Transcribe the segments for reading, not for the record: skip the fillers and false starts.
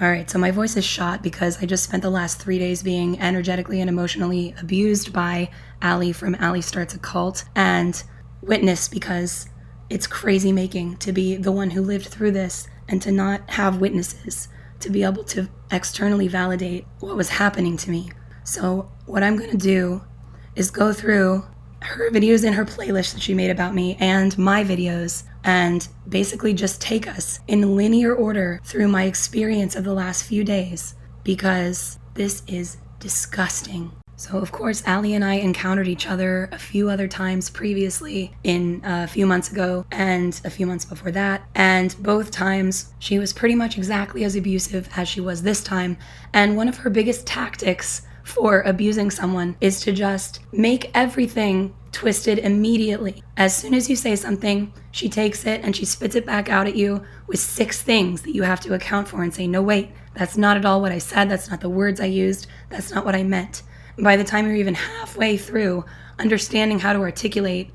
Alright, so my voice is shot because I just spent the last 3 days being energetically and emotionally abused by Allie from Allie Starts a Cult, and witness because it's crazy making to be the one who lived through this and to not have witnesses to be able to externally validate what was happening to me. So what I'm going to do is go through her videos in her playlist that she made about me and my videos and basically just take us in linear order through my experience of the last few days, because this is disgusting. So of course, Allie and I encountered each other a few other times previously, in a few months ago and a few months before that, and both times she was pretty much exactly as abusive as she was this time. And one of her biggest tactics for abusing someone is to just make everything twisted immediately. As soon as you say something, she takes it and she spits it back out at you with 6 things that you have to account for and say, no, wait, that's not at all what I said. That's not the words I used. That's not what I meant. And by the time you're even halfway through understanding how to articulate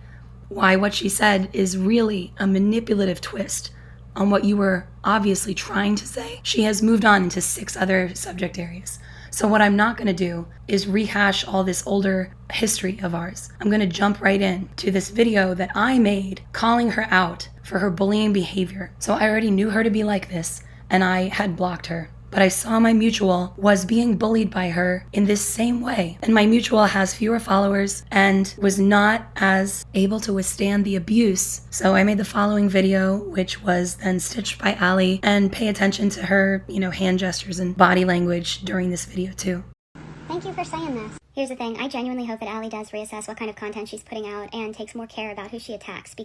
why what she said is really a manipulative twist on what you were obviously trying to say, she has moved on into 6 other subject areas. So what I'm not going to do is rehash all this older history of ours. I'm going to jump right in to this video that I made calling her out for her bullying behavior. So I already knew her to be like this, and I had blocked her. But I saw my mutual was being bullied by her in this same way. And my mutual has fewer followers and was not as able to withstand the abuse. So I made the following video, which was then stitched by Allie, and pay attention to her, hand gestures and body language during this video too. Thank you for saying this. Here's the thing, I genuinely hope that Allie does reassess what kind of content she's putting out and takes more care about who she attacks,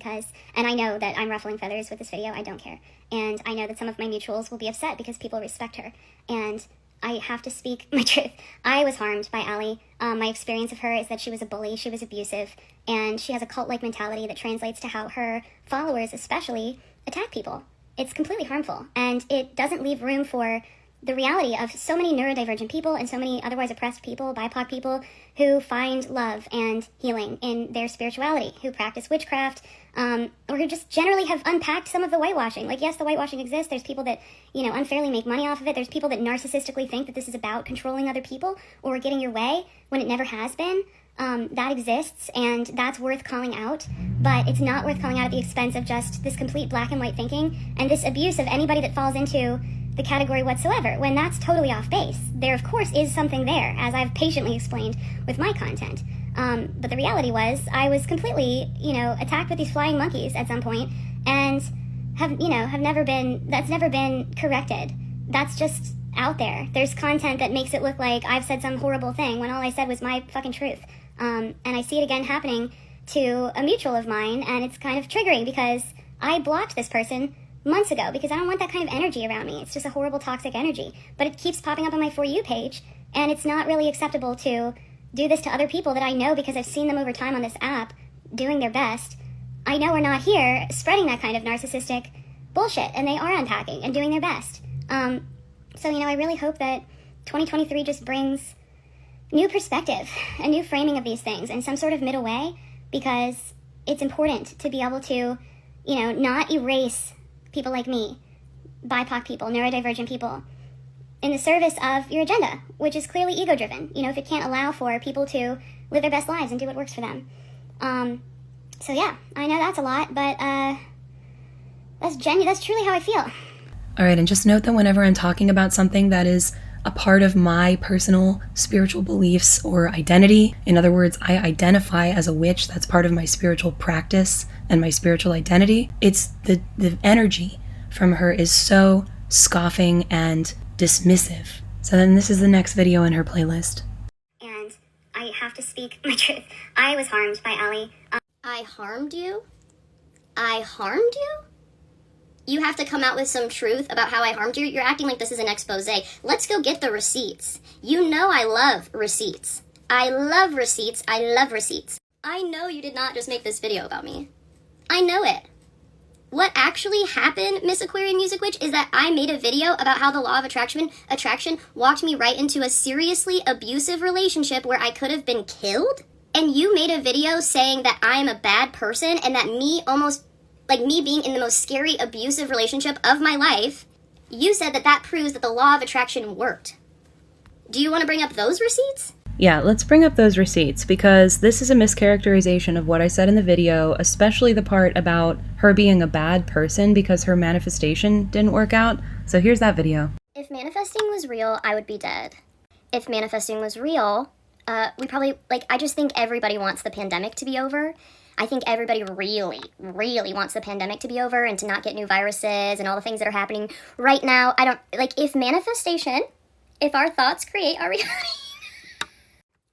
and I know that I'm ruffling feathers with this video, I don't care. And I know that some of my mutuals will be upset because people respect her. And I have to speak my truth. I was harmed by Allie. My experience of her is that she was a bully, she was abusive, and she has a cult-like mentality that translates to how her followers especially attack people. It's completely harmful, and it doesn't leave room for the reality of so many neurodivergent people and so many otherwise oppressed people, BIPOC people, who find love and healing in their spirituality, who practice witchcraft, or who just generally have unpacked some of the whitewashing. Like, yes, the whitewashing exists. There's people that, unfairly make money off of it. There's people that narcissistically think that this is about controlling other people or getting your way when it never has been. That exists, and that's worth calling out, but it's not worth calling out at the expense of just this complete black and white thinking and this abuse of anybody that falls into the category whatsoever, when that's totally off base. There, of course, is something there, as I've patiently explained with my content. But the reality was, I was completely, attacked with these flying monkeys at some point, and that's never been corrected. That's just out there. There's content that makes it look like I've said some horrible thing when all I said was my fucking truth. And I see it again happening to a mutual of mine, and it's kind of triggering because I blocked this person months ago because I don't want that kind of energy around me. It's just a horrible, toxic energy. But it keeps popping up on my For You page, and it's not really acceptable to do this to other people that I know because I've seen them over time on this app doing their best. I know are not here spreading that kind of narcissistic bullshit, and they are unpacking and doing their best. So I really hope that 2023 just brings new perspective, a new framing of these things, and some sort of middle way, because it's important to be able to, not erase people like me, BIPOC people, neurodivergent people, in the service of your agenda, which is clearly ego-driven, if it can't allow for people to live their best lives and do what works for them. So yeah, I know that's a lot, but that's truly how I feel. All right, and just note that whenever I'm talking about something that is a part of my personal spiritual beliefs or identity, in other words, I identify as a witch, that's part of my spiritual practice and my spiritual identity, it's the energy from her is so scoffing and dismissive. So then this is the next video in her playlist. And I have to speak my truth. I was harmed by Allie. I harmed you? I harmed you? You have to come out with some truth about how I harmed you. You're acting like this is an expose. Let's go get the receipts. You know I love receipts. I love receipts. I love receipts. I know you did not just make this video about me. I know it. What actually happened, Miss Aquarian Music Witch, is that I made a video about how the law of attraction walked me right into a seriously abusive relationship where I could have been killed. And you made a video saying that I'm a bad person and that me being in the most scary, abusive relationship of my life You said that that proves that the law of attraction worked. Do you want to bring up those receipts? Yeah, let's bring up those receipts because this is a mischaracterization of what I said in the video, especially the part about her being a bad person because her manifestation didn't work out. So here's that video. If manifesting was real, I would be dead. If manifesting was real, I just think everybody wants the pandemic to be over. I think everybody really, really wants the pandemic to be over and to not get new viruses and all the things that are happening right now. If manifestation, if our thoughts create our reality.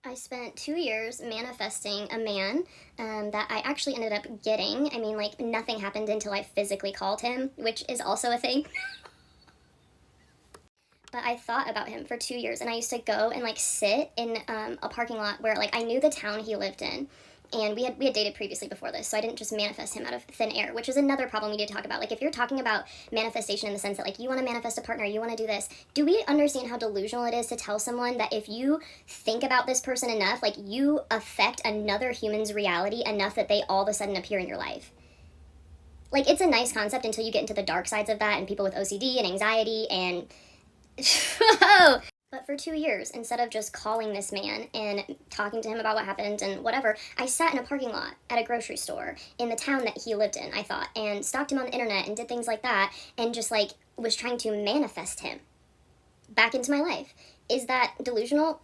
I spent 2 years manifesting a man that I actually ended up getting. I mean, nothing happened until I physically called him, which is also a thing. But I thought about him for 2 years, and I used to go and, sit in a parking lot where, I knew the town he lived in. And we had dated previously before this, so I didn't just manifest him out of thin air, which is another problem we need to talk about. If you're talking about manifestation in the sense that, you want to manifest a partner, you want to do this, do we understand how delusional it is to tell someone that if you think about this person enough, you affect another human's reality enough that they all of a sudden appear in your life? It's a nice concept until you get into the dark sides of that and people with OCD and anxiety and... But for 2 years, instead of just calling this man and talking to him about what happened and whatever, I sat in a parking lot at a grocery store in the town that he lived in, I thought, and stalked him on the internet and did things like that and just, was trying to manifest him back into my life. Is that delusional?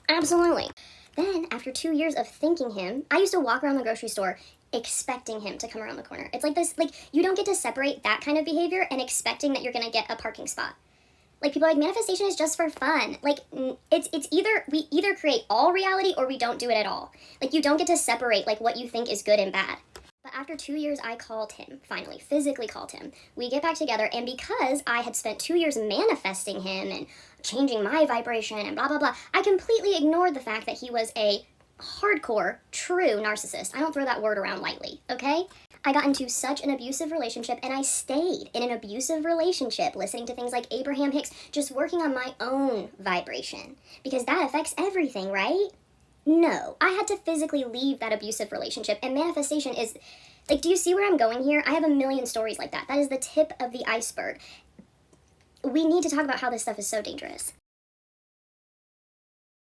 Absolutely. Then, after 2 years of thinking him, I used to walk around the grocery store expecting him to come around the corner. It's like this, you don't get to separate that kind of behavior and expecting that you're going to get a parking spot. People are manifestation is just for fun. It's either, we either create all reality or we don't do it at all. You don't get to separate, what you think is good and bad. But after 2 years, I called him, finally, physically called him. We get back together, and because I had spent 2 years manifesting him and changing my vibration and blah, blah, blah, I completely ignored the fact that he was a hardcore, true narcissist. I don't throw that word around lightly, okay? I got into such an abusive relationship, and I stayed in an abusive relationship, listening to things like Abraham Hicks, just working on my own vibration, because that affects everything, right? No, I had to physically leave that abusive relationship, and manifestation is, do you see where I'm going here? I have a million stories like that. That is the tip of the iceberg. We need to talk about how this stuff is so dangerous.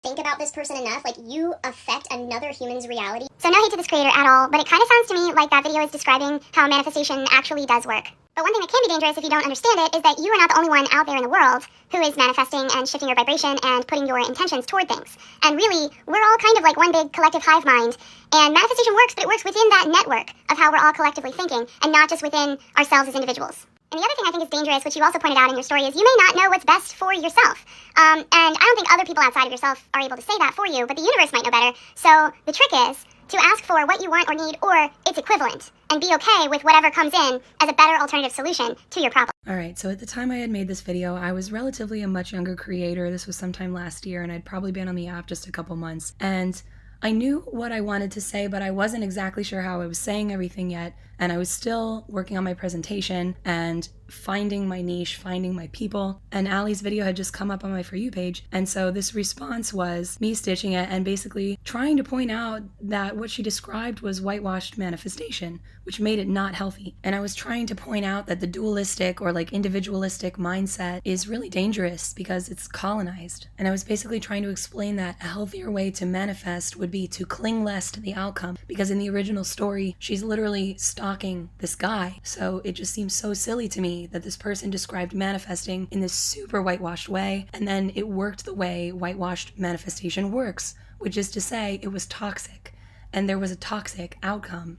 Think about this person enough, you affect another human's reality. So no hate to this creator at all, but it kind of sounds to me like that video is describing how manifestation actually does work. But one thing that can be dangerous if you don't understand it is that you are not the only one out there in the world who is manifesting and shifting your vibration and putting your intentions toward things. And really, we're all kind of like one big collective hive mind, and manifestation works, but it works within that network of how we're all collectively thinking, and not just within ourselves as individuals. And the other thing I think is dangerous, which you also pointed out in your story, is you may not know what's best for yourself. And I don't think other people outside of yourself are able to say that for you, but the universe might know better. So the trick is to ask for what you want or need, or its equivalent, and be okay with whatever comes in as a better alternative solution to your problem. Alright, so at the time I had made this video, I was relatively a much younger creator. This was sometime last year, and I'd probably been on the app just a couple months. And I knew what I wanted to say, but I wasn't exactly sure how I was saying everything yet, and I was still working on my presentation and finding my niche, finding my people, and Allie's video had just come up on my For You page, and so this response was me stitching it and basically trying to point out that what she described was whitewashed manifestation, which made it not healthy. And I was trying to point out that the dualistic or individualistic mindset is really dangerous because it's colonized. And I was basically trying to explain that a healthier way to manifest would be to cling less to the outcome, because in the original story, she's literally stalking this guy. So it just seems so silly to me that this person described manifesting in this super whitewashed way, and then it worked the way whitewashed manifestation works, which is to say it was toxic, and there was a toxic outcome.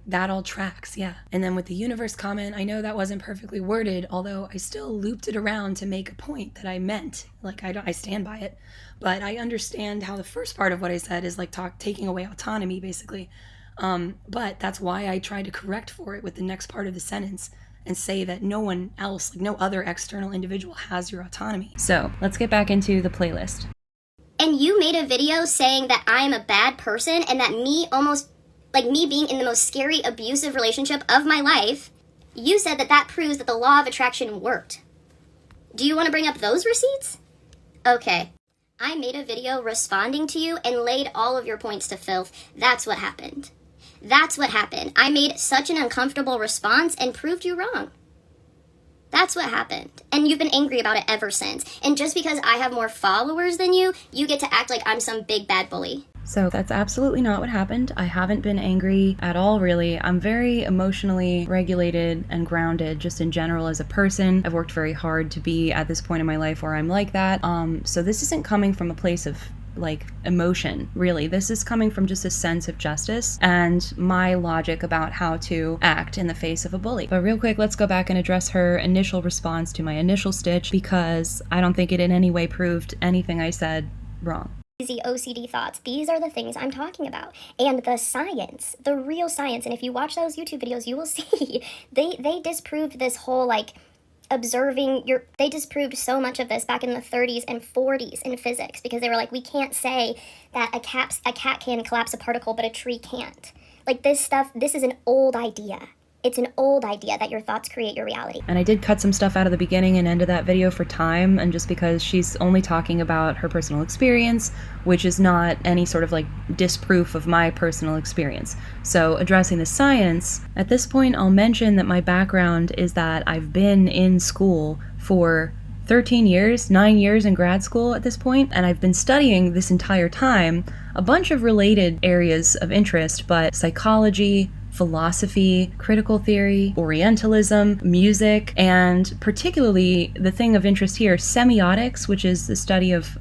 That all tracks, yeah. And then with the universe comment, I know that wasn't perfectly worded, although I still looped it around to make a point that I meant. I stand by it, but I understand how the first part of what I said is taking away autonomy, basically. But that's why I tried to correct for it with the next part of the sentence and say that no one else, no other external individual has your autonomy. So let's get back into the playlist. And you made a video saying that I'm a bad person and that me being in the most scary, abusive relationship of my life, you said that that proves that the law of attraction worked. Do you want to bring up those receipts? Okay. I made a video responding to you and laid all of your points to filth. That's what happened. That's what happened. I made such an uncomfortable response and proved you wrong. That's what happened. And you've been angry about it ever since. And just because I have more followers than you get to act like I'm some big bad bully. So that's absolutely not what happened. I haven't been angry at all, really. I'm very emotionally regulated and grounded just in general as a person. I've worked very hard to be at this point in my life where I'm like that. So this isn't coming from a place of like emotion, really. This is coming from just a sense of justice and my logic about how to act in the face of a bully. But real quick, let's go back and address her initial response to my initial stitch, because I don't think it in any way proved anything I said wrong. Easy OCD thoughts. These are the things I'm talking about. And the science, the real science. And if you watch those YouTube videos, you will see they disproved this whole like they disproved so much of this back in the 30s and 40s in physics, because they were like, we can't say that a cat can collapse a particle, but a tree can't. Like this is an old idea. It's an old idea that your thoughts create your reality. And I did cut some stuff out of the beginning and end of that video for time, and just because she's only talking about her personal experience, which is not any sort of like disproof of my personal experience. So addressing the science, at this point I'll mention that my background is that I've been in school for 13 years, 9 years in grad school at this point, and I've been studying this entire time a bunch of related areas of interest, but psychology, philosophy, critical theory, Orientalism, music, and particularly the thing of interest here, semiotics, which is the study of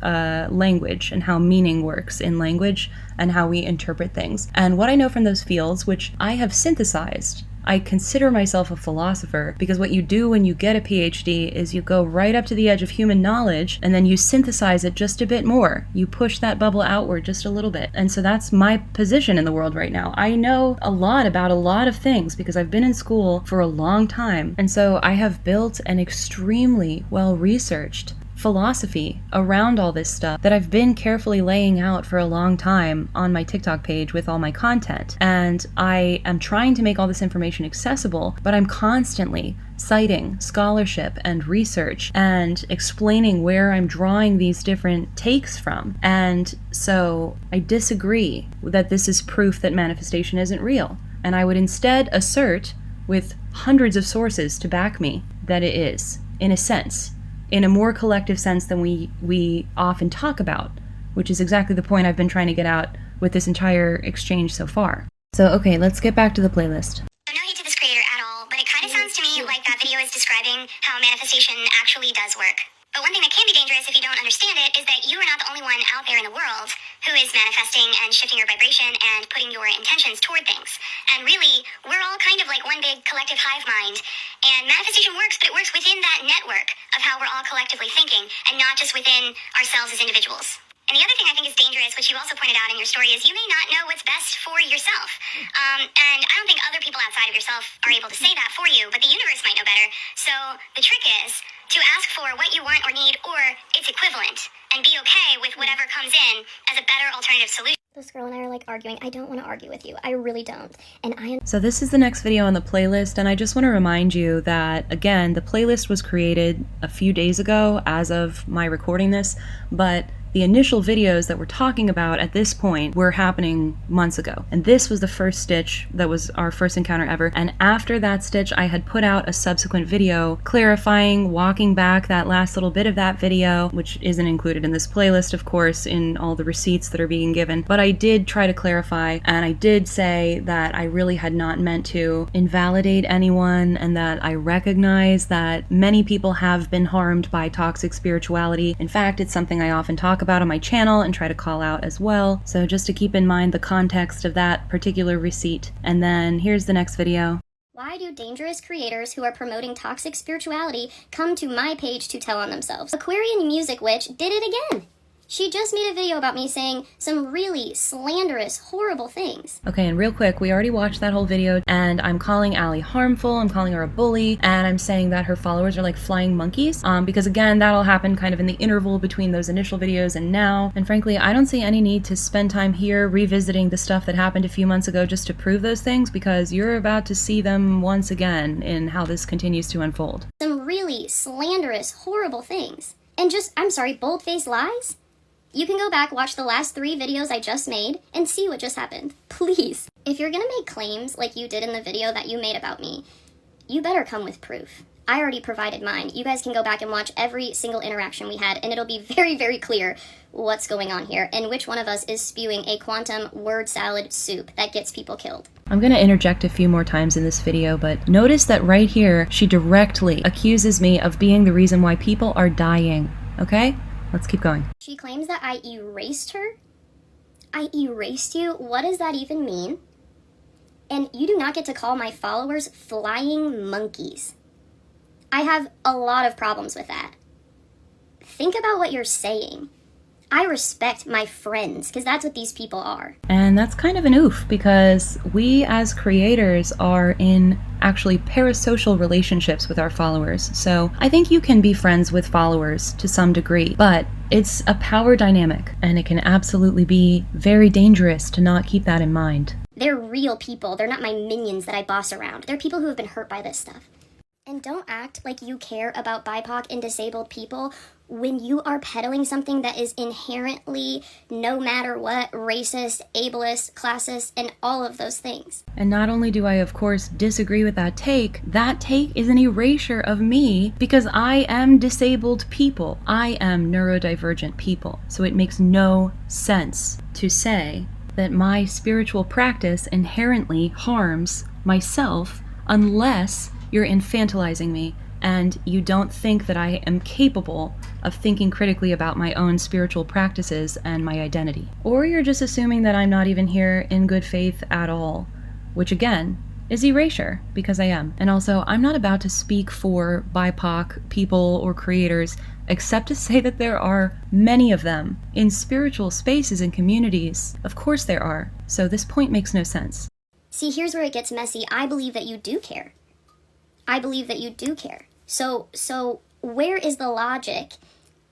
language and how meaning works in language and how we interpret things. And what I know from those fields, which I have synthesized, I consider myself a philosopher, because what you do when you get a PhD is you go right up to the edge of human knowledge and then you synthesize it just a bit more. You push that bubble outward just a little bit. And so that's my position in the world right now. I know a lot about a lot of things because I've been in school for a long time. And so I have built an extremely well-researched philosophy around all this stuff that I've been carefully laying out for a long time on my TikTok page with all my content. And I am trying to make all this information accessible, but I'm constantly citing scholarship and research and explaining where I'm drawing these different takes from. And so I disagree that this is proof that manifestation isn't real. And I would instead assert, with hundreds of sources to back me, that it is, in a sense, in a more collective sense than we often talk about, which is exactly the point I've been trying to get out with this entire exchange so far. So, okay, let's get back to the playlist. No hate to this creator at all, but it kind of sounds to me like that video is describing how manifestation actually does work. But one thing that can be dangerous if you don't understand it is that you are not the only one out there in the world who is manifesting and shifting your vibration and putting your intentions toward things. And really, we're all kind of like one big collective hive mind. And manifestation works, but it works within that network of how we're all collectively thinking and not just within ourselves as individuals. And the other thing I think is dangerous, which you also pointed out in your story, is you may not know what's best for yourself. And I don't think other people outside of yourself are able to say that for you, but the universe might know better. So the trick is to ask for what you want or need or its equivalent and be okay with whatever comes in as a better alternative solution. This girl and I are like arguing. I don't want to argue with you. I really don't. And So this is the next video on the playlist, and I just want to remind you that, again, the playlist was created a few days ago as of my recording this, but the initial videos that we're talking about at this point were happening months ago. And this was the first stitch that was our first encounter ever. And after that stitch, I had put out a subsequent video clarifying, walking back that last little bit of that video, which isn't included in this playlist, of course, in all the receipts that are being given. But I did try to clarify, and I did say that I really had not meant to invalidate anyone, and that I recognize that many people have been harmed by toxic spirituality. In fact, it's something I often talk about on my channel and try to call out as well. So just to keep in mind the context of that particular receipt. And then here's the next video. Why do dangerous creators who are promoting toxic spirituality come to my page to tell on themselves? Aquarian Music Witch did it again. She just made a video about me saying some really slanderous, horrible things. Okay, and real quick, we already watched that whole video, and I'm calling Allie harmful, I'm calling her a bully, and I'm saying that her followers are like flying monkeys, because again, that'll happen kind of in the interval between those initial videos and now, and frankly, I don't see any need to spend time here revisiting the stuff that happened a few months ago just to prove those things, because you're about to see them once again in how this continues to unfold. Some really slanderous, horrible things. And just, I'm sorry, bold-faced lies? You can go back, watch the last 3 videos I just made, and see what just happened. Please. If you're gonna make claims like you did in the video that you made about me, you better come with proof. I already provided mine. You guys can go back and watch every single interaction we had, and it'll be very, very clear what's going on here and which one of us is spewing a quantum word salad soup that gets people killed. I'm going to interject a few more times in this video, but notice that right here, she directly accuses me of being the reason why people are dying. Okay? Let's keep going. She claims that I erased her. I erased you? What does that even mean? And you do not get to call my followers flying monkeys. I have a lot of problems with that. Think about what you're saying. I respect my friends, because that's what these people are. And that's kind of an oof, because we as creators are in actually parasocial relationships with our followers. So I think you can be friends with followers to some degree, but it's a power dynamic, and it can absolutely be very dangerous to not keep that in mind. They're real people. They're not my minions that I boss around. They're people who have been hurt by this stuff. And don't act like you care about BIPOC and disabled people when you are peddling something that is inherently, no matter what, racist, ableist, classist, and all of those things. And not only do I, of course, disagree with that take is an erasure of me because I am disabled people. I am neurodivergent people. So it makes no sense to say that my spiritual practice inherently harms myself unless you're infantilizing me and you don't think that I am capable of thinking critically about my own spiritual practices and my identity. Or you're just assuming that I'm not even here in good faith at all, which again is erasure, because I am. And also, I'm not about to speak for BIPOC people or creators, except to say that there are many of them in spiritual spaces and communities. Of course there are. So this point makes no sense. See, here's where it gets messy. I believe that you do care. I believe that you do care. So where is the logic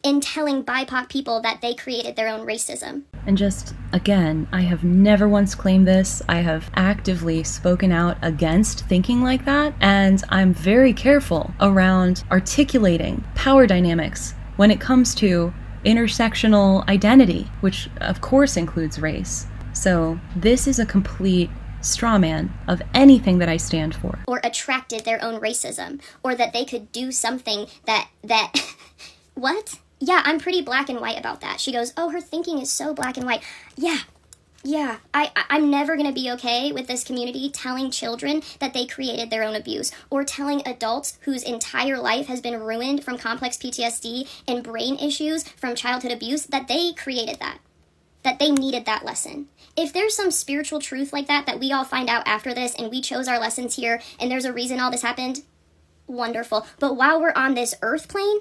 in telling BIPOC people that they created their own racism? And just, again, I have never once claimed this. I have actively spoken out against thinking like that, and I'm very careful around articulating power dynamics when it comes to intersectional identity, which of course includes race. So this is a complete straw man of anything that I stand for. Or attracted their own racism, or that they could do something that what? Yeah, I'm pretty black and white about that. She goes, oh, her thinking is so black and white. Yeah, I'm never gonna be okay with this community telling children that they created their own abuse, or telling adults whose entire life has been ruined from complex PTSD and brain issues from childhood abuse that they created that they needed that lesson. If there's some spiritual truth like that we all find out after this and we chose our lessons here and there's a reason all this happened, wonderful. But while we're on this earth plane,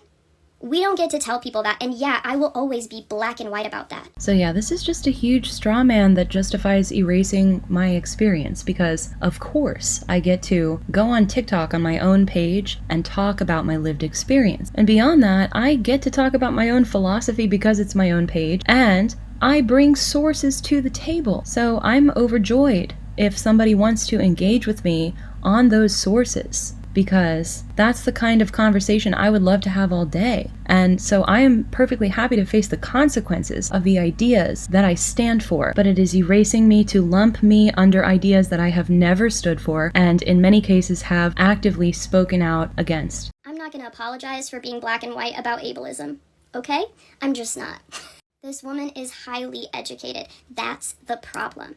we don't get to tell people that. And yeah, I will always be black and white about that. So yeah, this is just a huge straw man that justifies erasing my experience because, of course, I get to go on TikTok on my own page and talk about my lived experience. And beyond that, I get to talk about my own philosophy because it's my own page, and I bring sources to the table. So I'm overjoyed if somebody wants to engage with me on those sources, because that's the kind of conversation I would love to have all day. And so I am perfectly happy to face the consequences of the ideas that I stand for, but it is erasing me to lump me under ideas that I have never stood for and in many cases have actively spoken out against. I'm not going to apologize for being black and white about ableism, okay? I'm just not. This woman is highly educated. That's the problem.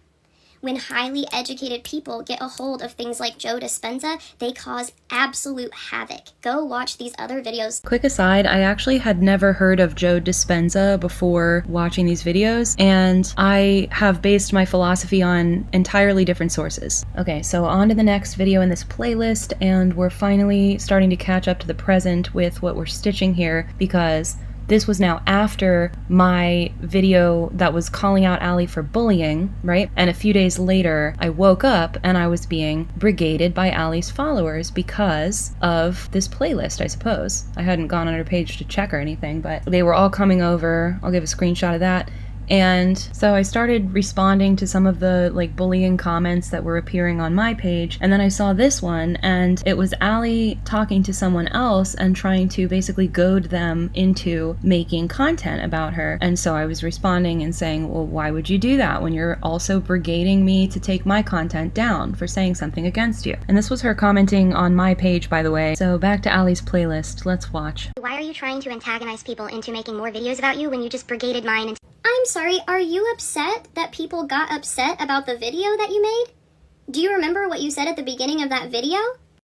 When highly educated people get a hold of things like Joe Dispenza, they cause absolute havoc. Go watch these other videos. Quick aside, I actually had never heard of Joe Dispenza before watching these videos, and I have based my philosophy on entirely different sources. Okay, so on to the next video in this playlist, and we're finally starting to catch up to the present with what we're stitching here, because this was now after my video that was calling out Allie for bullying, right? And a few days later, I woke up and I was being brigaded by Allie's followers because of this playlist, I suppose. I hadn't gone on her page to check or anything, but they were all coming over. I'll give a screenshot of that. And so I started responding to some of the like bullying comments that were appearing on my page, and then I saw this one, and it was Allie talking to someone else and trying to basically goad them into making content about her. And so I was responding and saying, well, why would you do that when you're also brigading me to take my content down for saying something against you? And this was her commenting on my page, by the way. So back to Allie's playlist. Let's watch. Why are you trying to antagonize people into making more videos about you when you just brigaded mine? And I'm sorry, are you upset that people got upset about the video that you made? Do you remember what you said at the beginning of that video?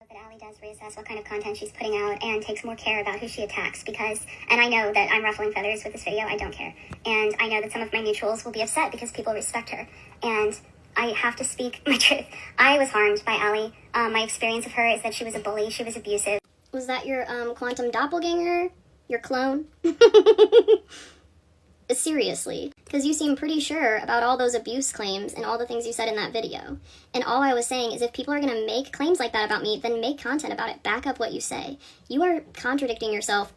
That Allie does reassess what kind of content she's putting out and takes more care about who she attacks because, and I know that I'm ruffling feathers with this video, I don't care. And I know that some of my mutuals will be upset because people respect her. And I have to speak my truth. I was harmed by Allie. My experience of her is that she was a bully, she was abusive. Was that your quantum doppelganger? Your clone? Seriously, because you seem pretty sure about all those abuse claims and all the things you said in that video. And all I was saying is if people are going to make claims like that about me, then make content about it. Back up what you say. You are contradicting yourself.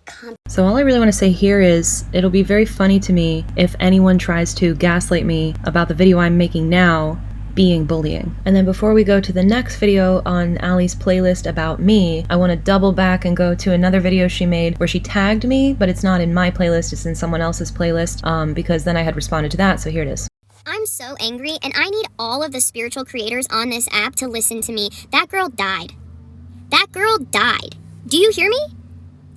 So all I really want to say here is it'll be very funny to me if anyone tries to gaslight me about the video I'm making now being bullying. And then before we go to the next video on Allie's playlist about me, I want to double back and go to another video she made where she tagged me, but it's not in my playlist, it's in someone else's playlist, because then I had responded to that, so here it is. I'm so angry, and I need all of the spiritual creators on this app to listen to me. That girl died. That girl died. Do you hear me?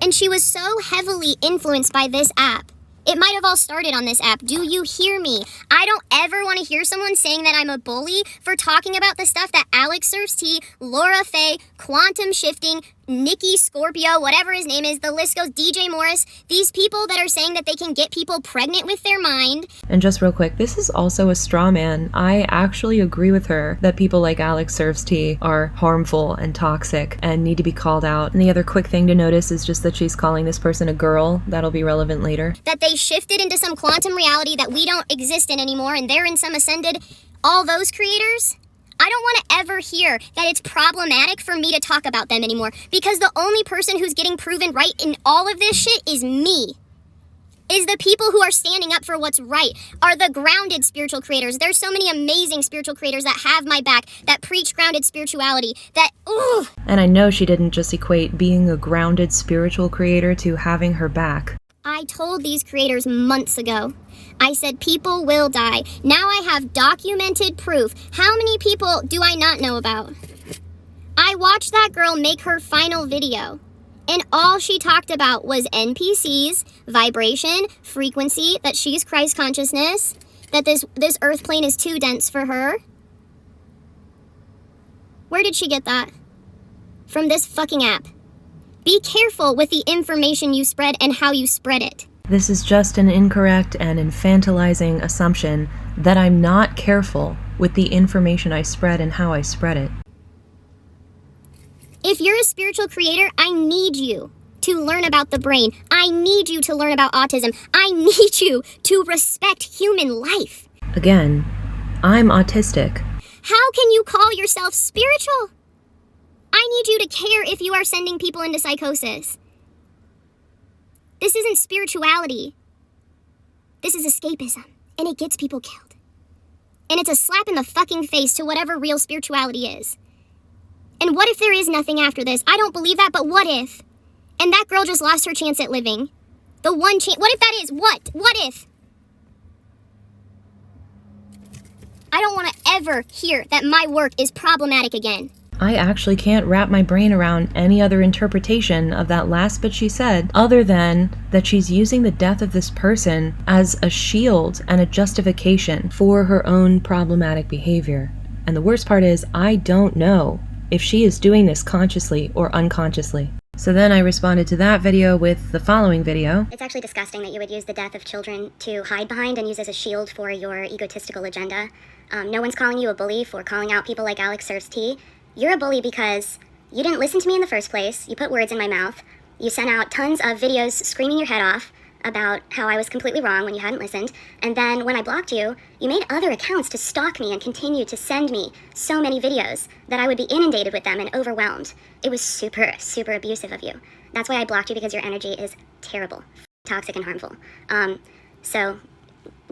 And she was so heavily influenced by this app. It might have all started on this app. Do you hear me? I don't ever want to hear someone saying that I'm a bully for talking about the stuff that Alex Serves Tea, Laura Faye, Quantum Shifting, Nikki Scorpio, whatever his name is, the list goes, DJ Morris, these people that are saying that they can get people pregnant with their mind. And just real quick, this is also a straw man. I actually agree with her that people like Alex Serves Tea are harmful and toxic and need to be called out. And the other quick thing to notice is just that she's calling this person a girl. That'll be relevant later. That they shifted into some quantum reality that we don't exist in anymore, and they're in some ascended, all those creators. I don't want to ever hear that it's problematic for me to talk about them anymore, because the only person who's getting proven right in all of this shit is me. Is the people who are standing up for what's right, are the grounded spiritual creators. There's so many amazing spiritual creators that have my back, that preach grounded spirituality, that, ugh. And I know she didn't just equate being a grounded spiritual creator to having her back. I told these creators months ago. I said people will die. Now I have documented proof. How many people do I not know about? I watched that girl make her final video, and all she talked about was NPCs, vibration, frequency, that she's Christ consciousness, that this earth plane is too dense for her. Where did she get that? From this fucking app. Be careful with the information you spread and how you spread it. This is just an incorrect and infantilizing assumption that I'm not careful with the information I spread and how I spread it. If you're a spiritual creator, I need you to learn about the brain. I need you to learn about autism. I need you to respect human life. Again, I'm autistic. How can you call yourself spiritual? I need you to care if you are sending people into psychosis. This isn't spirituality. This is escapism, and it gets people killed. And it's a slap in the fucking face to whatever real spirituality is. And what if there is nothing after this? I don't believe that, but what if? And that girl just lost her chance at living. The one chance. What if that is? What? What if? I don't want to ever hear that my work is problematic again. I actually can't wrap my brain around any other interpretation of that last bit she said, other than that she's using the death of this person as a shield and a justification for her own problematic behavior. And the worst part is, I don't know if she is doing this consciously or unconsciously. So then I responded to that video with the following video. It's actually disgusting that you would use the death of children to hide behind and use as a shield for your egotistical agenda. No one's calling you a bully for calling out people like Alex Serves Tea. You're a bully because you didn't listen to me in the first place, you put words in my mouth, you sent out tons of videos screaming your head off about how I was completely wrong when you hadn't listened, and then when I blocked you, you made other accounts to stalk me and continue to send me so many videos that I would be inundated with them and overwhelmed. It was super, super abusive of you. That's why I blocked you, because your energy is terrible, toxic and harmful. So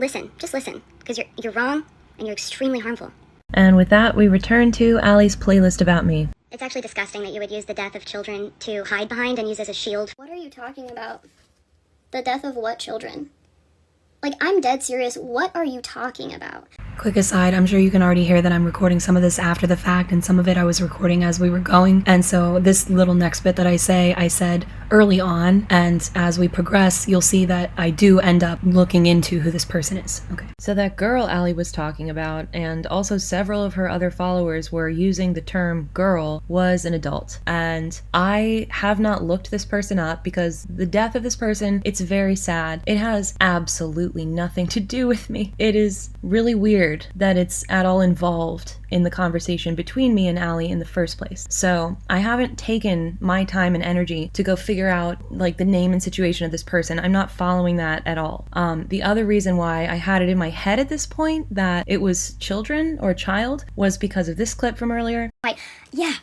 listen, just listen, because you're wrong and you're extremely harmful. And with that, we return to Allie's playlist about me. It's actually disgusting that you would use the death of children to hide behind and use as a shield. What are you talking about? The death of what children? Like, I'm dead serious. What are you talking about? Quick aside, I'm sure you can already hear that I'm recording some of this after the fact, and some of it I was recording as we were going. And so this little next bit that I said early on, and as we progress, you'll see that I do end up looking into who this person is. Okay. So that girl Allie was talking about, and also several of her other followers were using the term girl, was an adult. And I have not looked this person up because the death of this person, it's very sad. It has absolutely nothing to do with me. It is really weird that it's at all involved in the conversation between me and Allie in the first place. So I haven't taken my time and energy to go figure out like the name and situation of this person. I'm not following that at all. The other reason why I had it in my head at this point that it was children or a child was because of this clip from earlier. Like, yeah,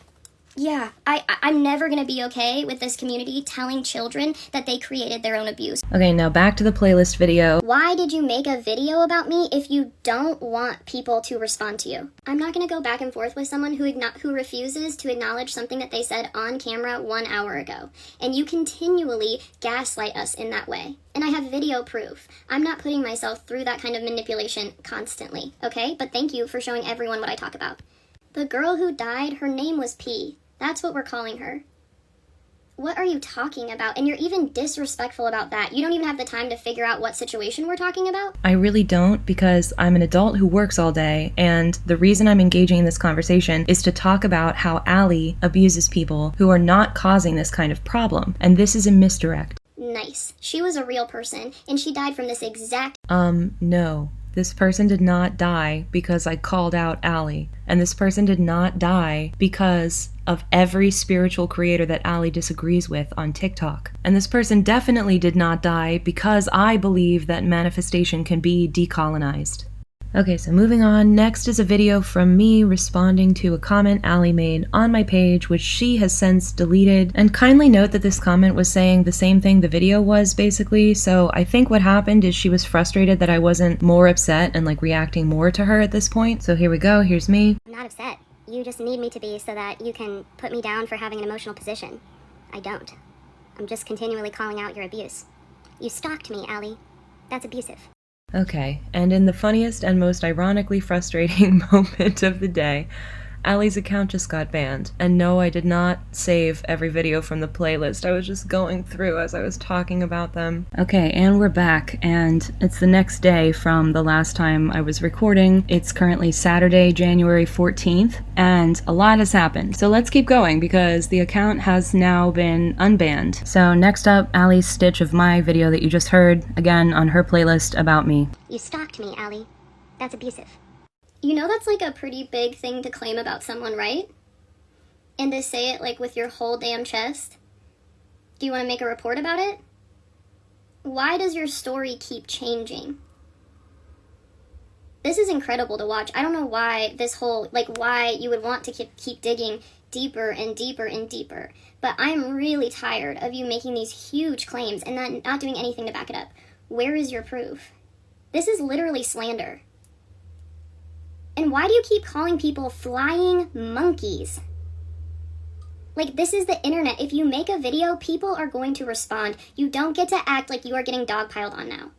I'm never gonna be okay with this community telling children that they created their own abuse. Okay, now back to the playlist video. Why did you make a video about me if you don't want people to respond to you? I'm not gonna go back and forth with someone who refuses to acknowledge something that they said on camera 1 hour ago. And you continually gaslight us in that way. And I have video proof. I'm not putting myself through that kind of manipulation constantly, okay? But thank you for showing everyone what I talk about. The girl who died, her name was P. That's what we're calling her. What are you talking about? And you're even disrespectful about that. You don't even have the time to figure out what situation we're talking about? I really don't, because I'm an adult who works all day, and the reason I'm engaging in this conversation is to talk about how Allie abuses people who are not causing this kind of problem, and this is a misdirect. Nice. She was a real person, and she died from this exact... No. This person did not die because I called out Allie. And this person did not die because of every spiritual creator that Allie disagrees with on TikTok. And this person definitely did not die because I believe that manifestation can be decolonized. Okay, so moving on, next is a video from me responding to a comment Allie made on my page, which she has since deleted. And kindly note that this comment was saying the same thing the video was, basically, so I think what happened is she was frustrated that I wasn't more upset and like reacting more to her at this point. So here we go, here's me. I'm not upset. You just need me to be so that you can put me down for having an emotional position. I don't. I'm just continually calling out your abuse. You stalked me, Allie. That's abusive. Okay, and in the funniest and most ironically frustrating moment of the day, Allie's account just got banned. And no, I did not save every video from the playlist. I was just going through as I was talking about them. Okay, and we're back, and it's the next day from the last time I was recording. It's currently Saturday, January 14th, and a lot has happened. So let's keep going because the account has now been unbanned. So next up, Allie's stitch of my video that you just heard, again on her playlist about me. You stalked me, Allie. That's abusive. You know that's like a pretty big thing to claim about someone, right? And to say it like with your whole damn chest? Do you want to make a report about it? Why does your story keep changing? This is incredible to watch. I don't know why this whole, like why you would want to keep digging deeper and deeper and deeper. But I'm really tired of you making these huge claims and not doing anything to back it up. Where is your proof? This is literally slander. And why do you keep calling people flying monkeys? Like, this is the internet. If you make a video, people are going to respond. You don't get to act like you are getting dogpiled on now.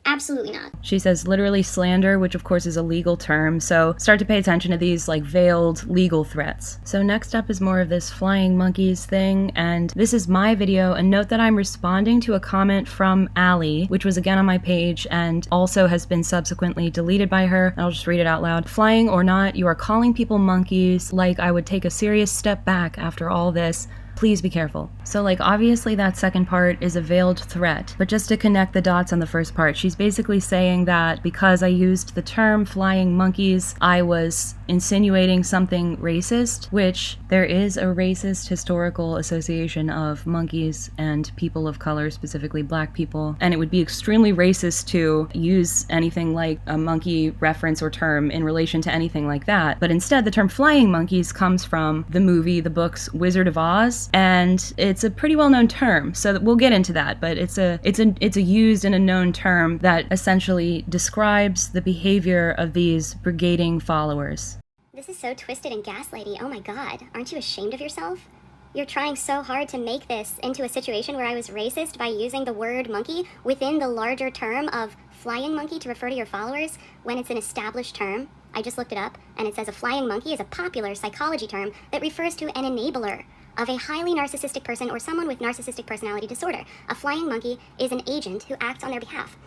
Absolutely not. She says literally slander, which of course is a legal term, so start to pay attention to these like veiled legal threats. So next up is more of this flying monkeys thing, and this is my video, and note that I'm responding to a comment from Allie, which was again on my page and also has been subsequently deleted by her. I'll just read it out loud. Flying or not, you are calling people monkeys. Like, I would take a serious step back after all this. Please be careful. So like obviously that second part is a veiled threat, but just to connect the dots on the first part, she's basically saying that because I used the term flying monkeys, I was insinuating something racist, which there is a racist historical association of monkeys and people of color, specifically black people, and it would be extremely racist to use anything like a monkey reference or term in relation to anything like that. But instead, the term flying monkeys comes from the movie, the books Wizard of Oz, followers, and it's a pretty well-known term, so we'll get into that, but it's a used and a known term that essentially describes the behavior of these brigading followers. This is so twisted and gaslighty. Oh my god, aren't you ashamed of yourself? You're trying so hard to make this into a situation where I was racist by using the word monkey within the larger term of flying monkey to refer to your followers when it's an established term. I just looked it up, and it says a flying monkey is a popular psychology term that refers to an enabler of a highly narcissistic person or someone with narcissistic personality disorder. A flying monkey is an agent who acts on their behalf.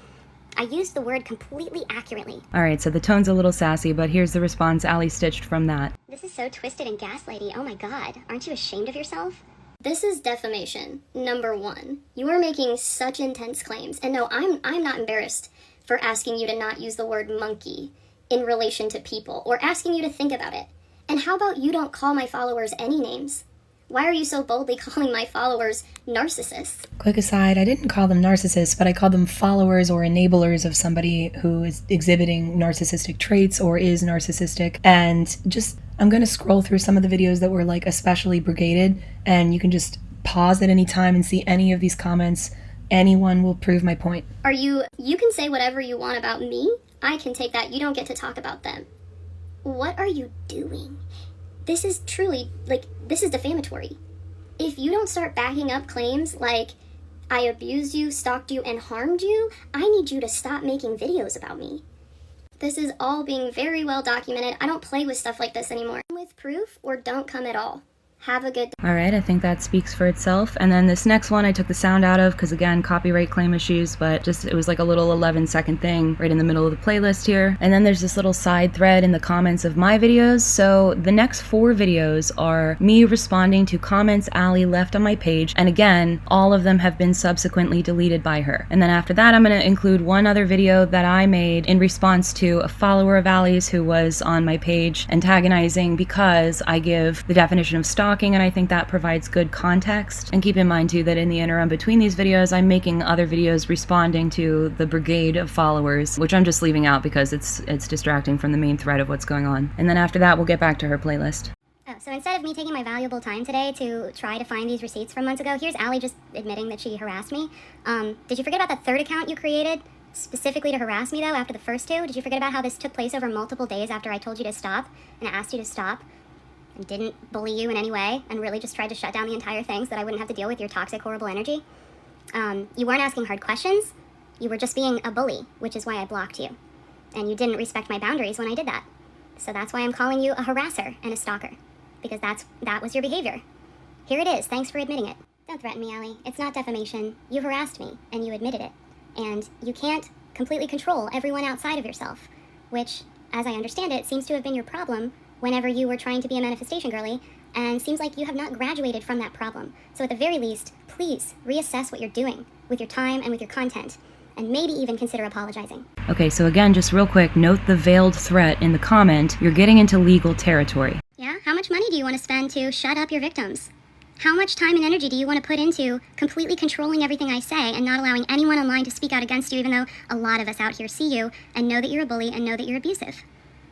I used the word completely accurately. Alright, so the tone's a little sassy, but here's the response Allie stitched from that. This is so twisted and gaslighty. Oh my god, aren't you ashamed of yourself? This is defamation, number one. You are making such intense claims. And no, I'm not embarrassed for asking you to not use the word monkey in relation to people, or asking you to think about it. And how about you don't call my followers any names? Why are you so boldly calling my followers narcissists? Quick aside, I didn't call them narcissists, but I called them followers or enablers of somebody who is exhibiting narcissistic traits or is narcissistic. And just, I'm going to scroll through some of the videos that were like especially brigaded, and you can just pause at any time and see any of these comments. Anyone will prove my point. You can say whatever you want about me. I can take that. You don't get to talk about them. What are you doing? This is truly, this is defamatory. If you don't start backing up claims like, I abused you, stalked you, and harmed you, I need you to stop making videos about me. This is all being very well documented. I don't play with stuff like this anymore. With proof, or don't come at all. Have a good day. Alright, I think that speaks for itself. And then this next one I took the sound out of because, again, copyright claim issues, but just it was like a little 11-second thing right in the middle of the playlist here. And then there's this little side thread in the comments of my videos. So the next 4 videos are me responding to comments Allie left on my page. And again, all of them have been subsequently deleted by her. And then after that, I'm going to include one other video that I made in response to a follower of Allie's who was on my page antagonizing because I give the definition of stalking, and I think that provides good context. And keep in mind too that in the interim between these videos, I'm making other videos responding to the brigade of followers, which I'm just leaving out because it's distracting from the main thread of what's going on. And then after that, we'll get back to her playlist. Oh, so instead of me taking my valuable time today to try to find these receipts from months ago, here's Allie just admitting that she harassed me. Did you forget about that third account you created specifically to harass me though after the first 2? Did you forget about how this took place over multiple days after I told you to stop and I asked you to stop? And didn't bully you in any way, and really just tried to shut down the entire thing so that I wouldn't have to deal with your toxic, horrible energy. You weren't asking hard questions. You were just being a bully, which is why I blocked you. And you didn't respect my boundaries when I did that. So that's why I'm calling you a harasser and a stalker. Because that was your behavior. Here it is. Thanks for admitting it. Don't threaten me, Allie. It's not defamation. You harassed me, and you admitted it. And you can't completely control everyone outside of yourself, which, as I understand it, seems to have been your problem whenever you were trying to be a manifestation girly, and seems like you have not graduated from that problem. So at the very least, please reassess what you're doing with your time and with your content, and maybe even consider apologizing. Okay, so again, just real quick, note the veiled threat in the comment. You're getting into legal territory. Yeah? How much money do you want to spend to shut up your victims? How much time and energy do you want to put into completely controlling everything I say and not allowing anyone online to speak out against you, even though a lot of us out here see you and know that you're a bully and know that you're abusive?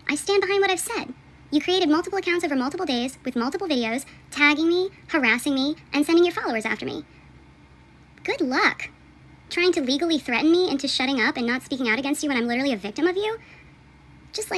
I stand behind what I've said. You created multiple accounts over multiple days with multiple videos, tagging me, harassing me, and sending your followers after me. Good luck. Trying to legally threaten me into shutting up and not speaking out against you when I'm literally a victim of you? Just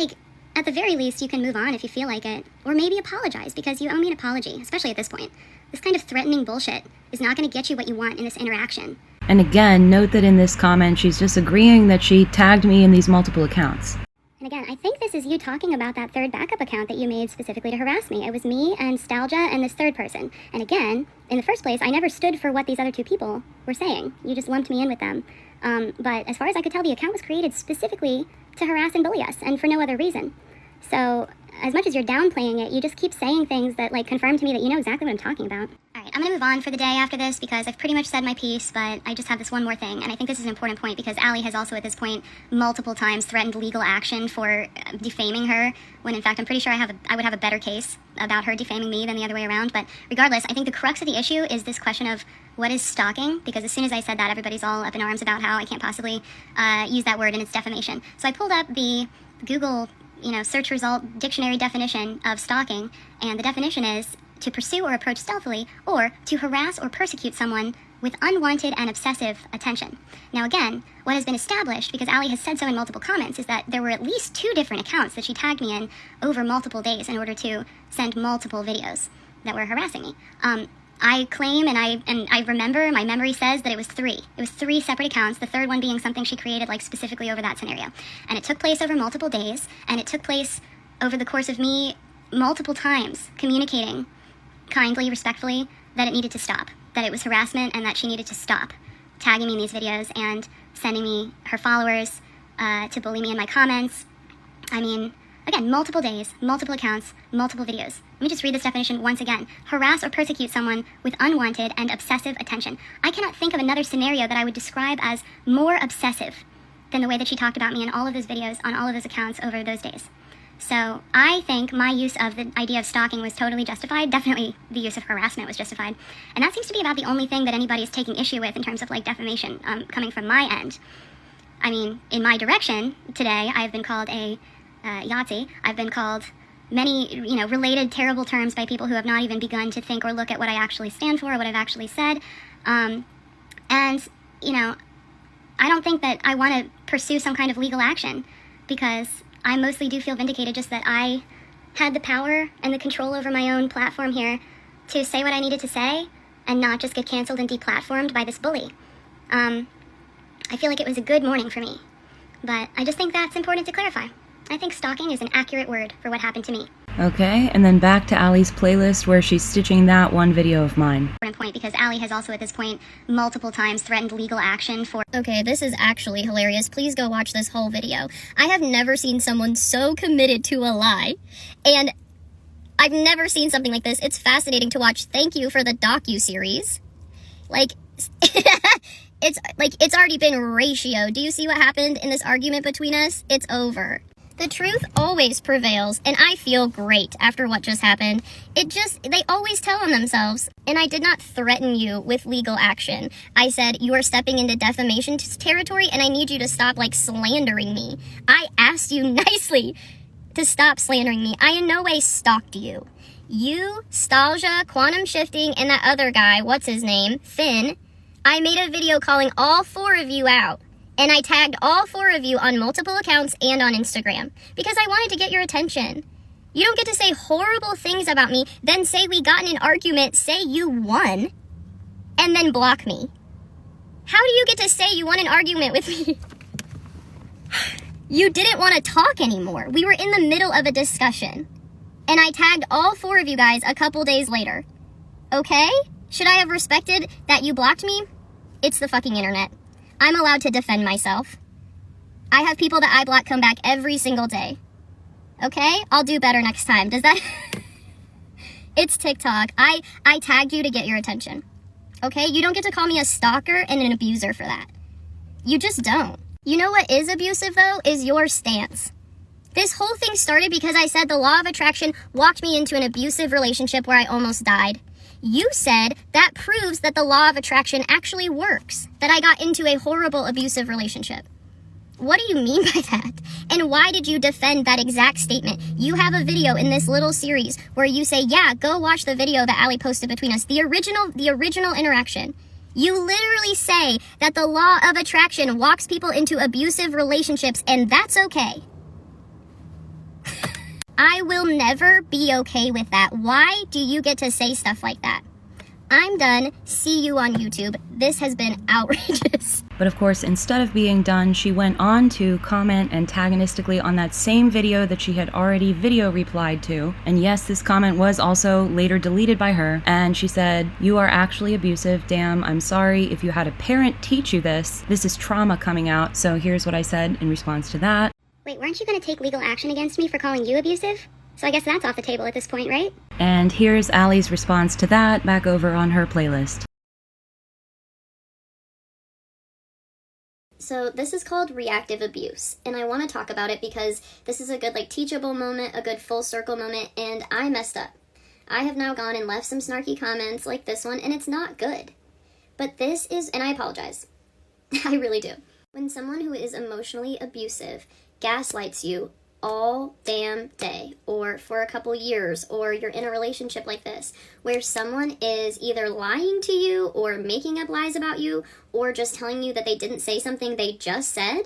at the very least, you can move on if you feel like it. Or maybe apologize, because you owe me an apology, especially at this point. This kind of threatening bullshit is not going to get you what you want in this interaction. And again, note that in this comment, she's just agreeing that she tagged me in these multiple accounts. And again, I think this is you talking about that third backup account that you made specifically to harass me. It was me and Stalgia and this third person. And again, in the first place, I never stood for what these other 2 people were saying. You just lumped me in with them. But as far as I could tell, the account was created specifically to harass and bully us, and for no other reason. So as much as you're downplaying it, you just keep saying things that confirm to me that you know exactly what I'm talking about. Alright, I'm gonna move on for the day after this because I've pretty much said my piece, but I just have this one more thing, and I think this is an important point because Allie has also at this point multiple times threatened legal action for defaming her, when in fact I'm pretty sure I would have a better case about her defaming me than the other way around. But regardless, I think the crux of the issue is this question of what is stalking, because as soon as I said that, everybody's all up in arms about how I can't possibly use that word and it's defamation. So I pulled up the Google search result dictionary definition of stalking, and the definition is to pursue or approach stealthily, or to harass or persecute someone with unwanted and obsessive attention. Now again, what has been established, because Allie has said so in multiple comments, is that there were at least 2 different accounts that she tagged me in over multiple days in order to send multiple videos that were harassing me. I claim and I remember, my memory says that it was 3. It was 3 separate accounts, the third one being something she created like specifically over that scenario. And it took place over multiple days, and it took place over the course of me multiple times communicating kindly, respectfully, that it needed to stop, that it was harassment and that she needed to stop tagging me in these videos and sending me her followers to bully me in my comments. I mean, again, multiple days, multiple accounts, multiple videos. Let me just read this definition once again. Harass or persecute someone with unwanted and obsessive attention. I cannot think of another scenario that I would describe as more obsessive than the way that she talked about me in all of those videos on all of those accounts over those days. So I think my use of the idea of stalking was totally justified. Definitely the use of harassment was justified. And that seems to be about the only thing that anybody is taking issue with in terms of like defamation coming from my end. I mean, in my direction today, I've been called a Yahtzee. I've been called many, related terrible terms by people who have not even begun to think or look at what I actually stand for or what I've actually said. I don't think that I want to pursue some kind of legal action, because I mostly do feel vindicated just that I had the power and the control over my own platform here to say what I needed to say and not just get canceled and deplatformed by this bully. I feel like it was a good morning for me, but I just think that's important to clarify. I think stalking is an accurate word for what happened to me. Okay, and then back to Allie's playlist where she's stitching that one video of mine. Point, because Allie has also at this point multiple times threatened legal action for... Okay, this is actually hilarious. Please go watch this whole video. I have never seen someone so committed to a lie, and I've never seen something like this. It's fascinating to watch. Thank you for the docu-series. Like, it's already been ratio. Do you see what happened in this argument between us? It's over. The truth always prevails, and I feel great after what just happened. They always tell on themselves, and I did not threaten you with legal action. I said, you are stepping into defamation territory, and I need you to stop, slandering me. I asked you nicely to stop slandering me. I in no way stalked you. You, Stalgia, Quantum Shifting, and that other guy, what's his name, Finn, I made a video calling all 4 of you out. And I tagged all 4 of you on multiple accounts and on Instagram because I wanted to get your attention. You don't get to say horrible things about me, then say we got in an argument, say you won, and then block me. How do you get to say you won an argument with me? You didn't want to talk anymore. We were in the middle of a discussion. And I tagged all 4 of you guys a couple days later. Okay? Should I have respected that you blocked me? It's the fucking internet. I'm allowed to defend myself. I have people that I block come back every single day. Okay? I'll do better next time. Does that... It's TikTok. I tagged you to get your attention. Okay? You don't get to call me a stalker and an abuser for that. You just don't. You know what is abusive, though? Is your stance. This whole thing started because I said the law of attraction walked me into an abusive relationship where I almost died. You said that proves that the law of attraction actually works, that I got into a horrible abusive relationship. What do you mean by that? And why did you defend that exact statement? You have a video in this little series where you say, yeah, go watch the video that Allie posted between us, the original interaction. You literally say that the law of attraction walks people into abusive relationships, and that's okay. I will never be okay with that. Why do you get to say stuff like that? I'm done. See you on YouTube. This has been outrageous. But of course, instead of being done, she went on to comment antagonistically on that same video that she had already video replied to. And yes, this comment was also later deleted by her. And she said, "You are actually abusive. Damn, I'm sorry if you had a parent teach you this. This is trauma coming out." So here's what I said in response to that. Wait, weren't you going to take legal action against me for calling you abusive? So I guess that's off the table at this point, right? And here's Allie's response to that back over on her playlist. So this is called reactive abuse, and I want to talk about it because this is a good teachable moment, a good full circle moment, and I messed up. I have now gone and left some snarky comments like this one, and it's not good. But this is, and I apologize. I really do. When someone who is emotionally abusive gaslights you all damn day, or for a couple years, or you're in a relationship like this where someone is either lying to you or making up lies about you or just telling you that they didn't say something they just said,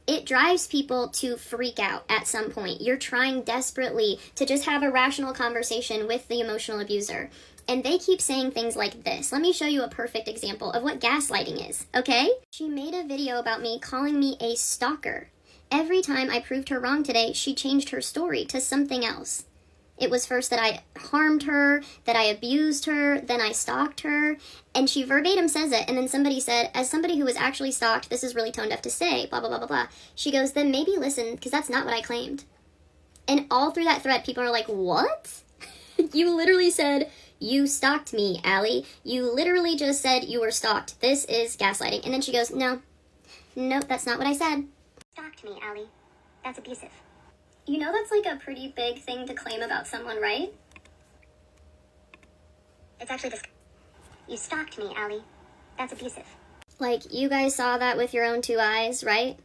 it drives people to freak out at some point. You're trying desperately to just have a rational conversation with the emotional abuser, and they keep saying things like this. Let me show you a perfect example of what gaslighting is, okay? She made a video about me calling me a stalker. Every time I proved her wrong today, she changed her story to something else. It was first that I harmed her, that I abused her, then I stalked her, and she verbatim says it, and then somebody said, as somebody who was actually stalked, this is really tone deaf to say, blah, blah, blah, blah, blah. She goes, then maybe listen, because that's not what I claimed. And all through that thread, people are like, what? You literally said, you stalked me, Allie. You literally just said you were stalked. This is gaslighting. And then she goes, nope, that's not what I said. Stalked me, Allie. That's abusive. You know that's like a pretty big thing to claim about someone, right? It's actually just... You stalked me, Allie. That's abusive. Like, you guys saw that with your own two eyes, right?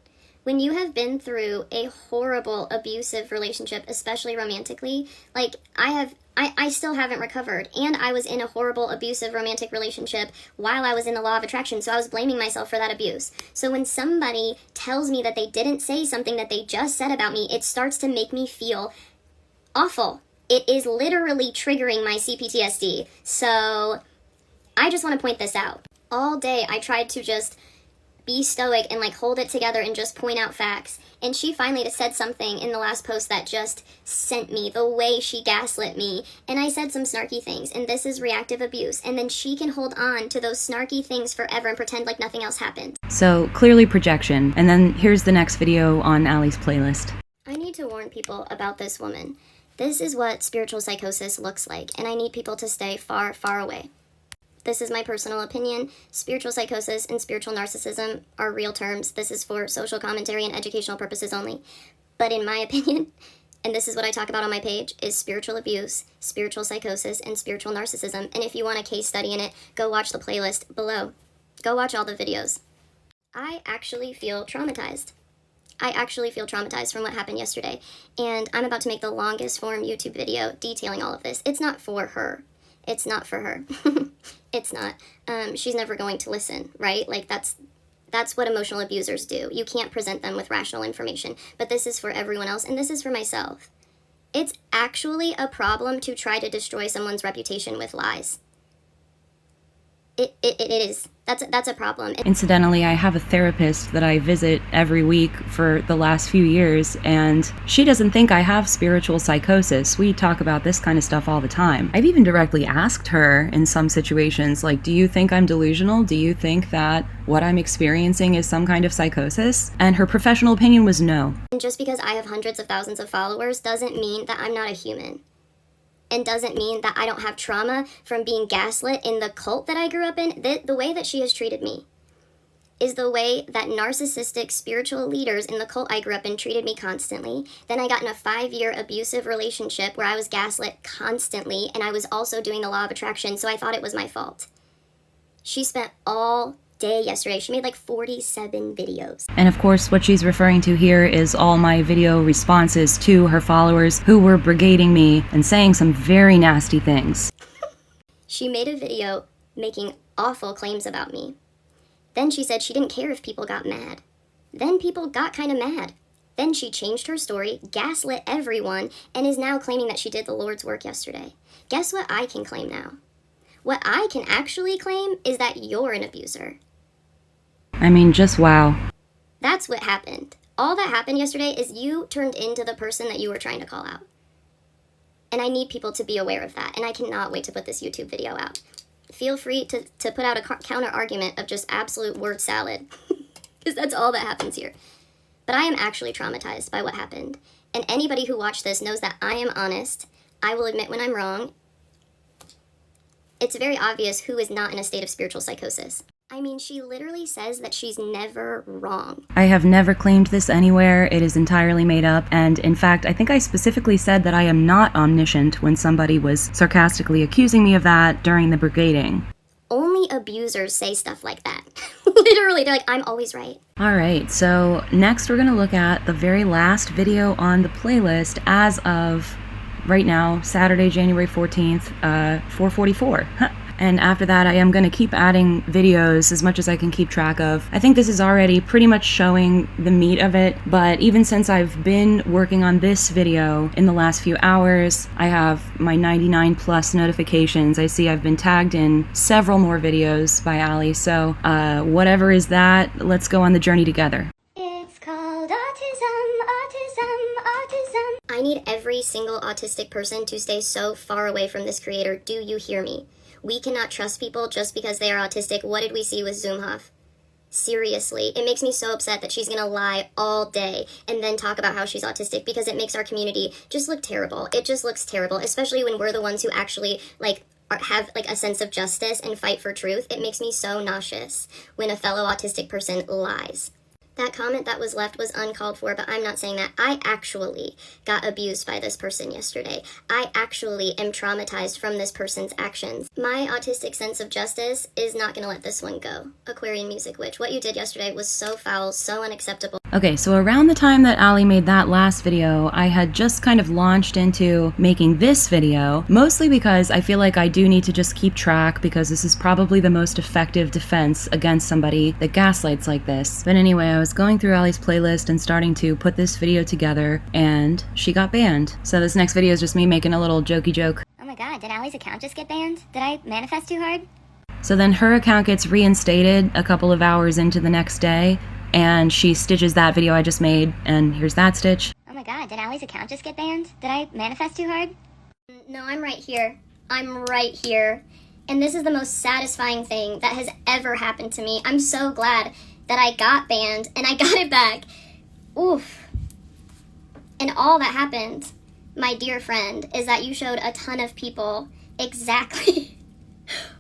When you have been through a horrible, abusive relationship, especially romantically, like, I still haven't recovered, and I was in a horrible, abusive, romantic relationship while I was in the law of attraction, so I was blaming myself for that abuse. So when somebody tells me that they didn't say something that they just said about me, it starts to make me feel awful. It is literally triggering my CPTSD. So I just want to point this out. All day I tried to just be stoic and like hold it together and just point out facts. And she finally just said something in the last post that just sent me the way she gaslit me. And I said some snarky things, and this is reactive abuse. And then she can hold on to those snarky things forever and pretend like nothing else happened. So clearly projection. And then here's the next video on Allie's playlist. I need to warn people about this woman. This is what spiritual psychosis looks like, and I need people to stay far, far away. This is my personal opinion. Spiritual psychosis and spiritual narcissism are real terms. This is for social commentary and educational purposes only. But in my opinion, and this is what I talk about on my page, is spiritual abuse, spiritual psychosis, and spiritual narcissism. And if you want a case study in it, go watch the playlist below. Go watch all the videos. I actually feel traumatized. I actually feel traumatized from what happened yesterday. And I'm about to make the longest form YouTube video detailing all of this. It's not for her. It's not for her. It's not. She's never going to listen, right? Like, that's what emotional abusers do. You can't present them with rational information. But this is for everyone else, and this is for myself. It's actually a problem to try to destroy someone's reputation with lies. It is. That's a problem. Incidentally, I have a therapist that I visit every week for the last few years, and she doesn't think I have spiritual psychosis. We talk about this kind of stuff all the time. I've even directly asked her in some situations, like, do you think I'm delusional? Do you think that what I'm experiencing is some kind of psychosis? And her professional opinion was no. And just because I have hundreds of thousands of followers doesn't mean that I'm not a human. And doesn't mean that I don't have trauma from being gaslit in the cult that I grew up in. The way that she has treated me is the way that narcissistic spiritual leaders in the cult I grew up in treated me constantly. Then I got in a 5-year abusive relationship where I was gaslit constantly, and I was also doing the law of attraction, so I thought it was my fault. She spent all day yesterday. She made like 47 videos. And of course, what she's referring to here is all my video responses to her followers who were brigading me and saying some very nasty things. She made a video making awful claims about me. Then she said she didn't care if people got mad. Then people got kind of mad. Then she changed her story, gaslit everyone, and is now claiming that she did the Lord's work yesterday. Guess what I can claim now? What I can actually claim is that you're an abuser. I mean, just wow. That's what happened. All that happened yesterday is you turned into the person that you were trying to call out. And I need people to be aware of that, and I cannot wait to put this YouTube video out. Feel free to put out a counter argument of just absolute word salad, because that's all that happens here. But I am actually traumatized by what happened. And anybody who watched this knows that I am honest. I will admit when I'm wrong. It's very obvious who is not in a state of spiritual psychosis. I mean, she literally says that she's never wrong. I have never claimed this anywhere. It is entirely made up. And in fact, I think I specifically said that I am not omniscient when somebody was sarcastically accusing me of that during the brigading. Only abusers say stuff like that. Literally, they're like, I'm always right. Alright, so next we're going to look at the very last video on the playlist as of right now, Saturday, January 14th, 4:44. And after that, I am going to keep adding videos as much as I can keep track of. I think this is already pretty much showing the meat of it, but even since I've been working on this video in the last few hours, I have my 99 plus notifications. I see I've been tagged in several more videos by Allie, so whatever is that, let's go on the journey together. It's called autism, autism, autism. I need every single autistic person to stay so far away from this creator. Do you hear me? We cannot trust people just because they are autistic. What did we see with Zoomhoff? Seriously, it makes me so upset that she's gonna lie all day and then talk about how she's autistic, because it makes our community just look terrible. It just looks terrible, especially when we're the ones who actually, have, a sense of justice and fight for truth. It makes me so nauseous when a fellow autistic person lies. That comment that was left was uncalled for, but I'm not saying that. I actually got abused by this person yesterday. I actually am traumatized from this person's actions. My autistic sense of justice is not going to let this one go. Aquarian Music Witch, what you did yesterday was so foul, so unacceptable. Okay, so around the time that Allie made that last video, I had just kind of launched into making this video, mostly because I feel like I do need to just keep track, because this is probably the most effective defense against somebody that gaslights like this. But anyway, I was going through Allie's playlist and starting to put this video together, and she got banned. So this next video is just me making a little jokey joke. Oh my god, did Allie's account just get banned? Did I manifest too hard? So then her account gets reinstated a couple of hours into the next day, and she stitches that video I just made, and here's that stitch. Oh my god, did Allie's account just get banned? Did I manifest too hard? No, I'm right here. I'm right here. And this is the most satisfying thing that has ever happened to me. I'm so glad that I got banned and I got it back. Oof. And all that happened, my dear friend, is that you showed a ton of people exactly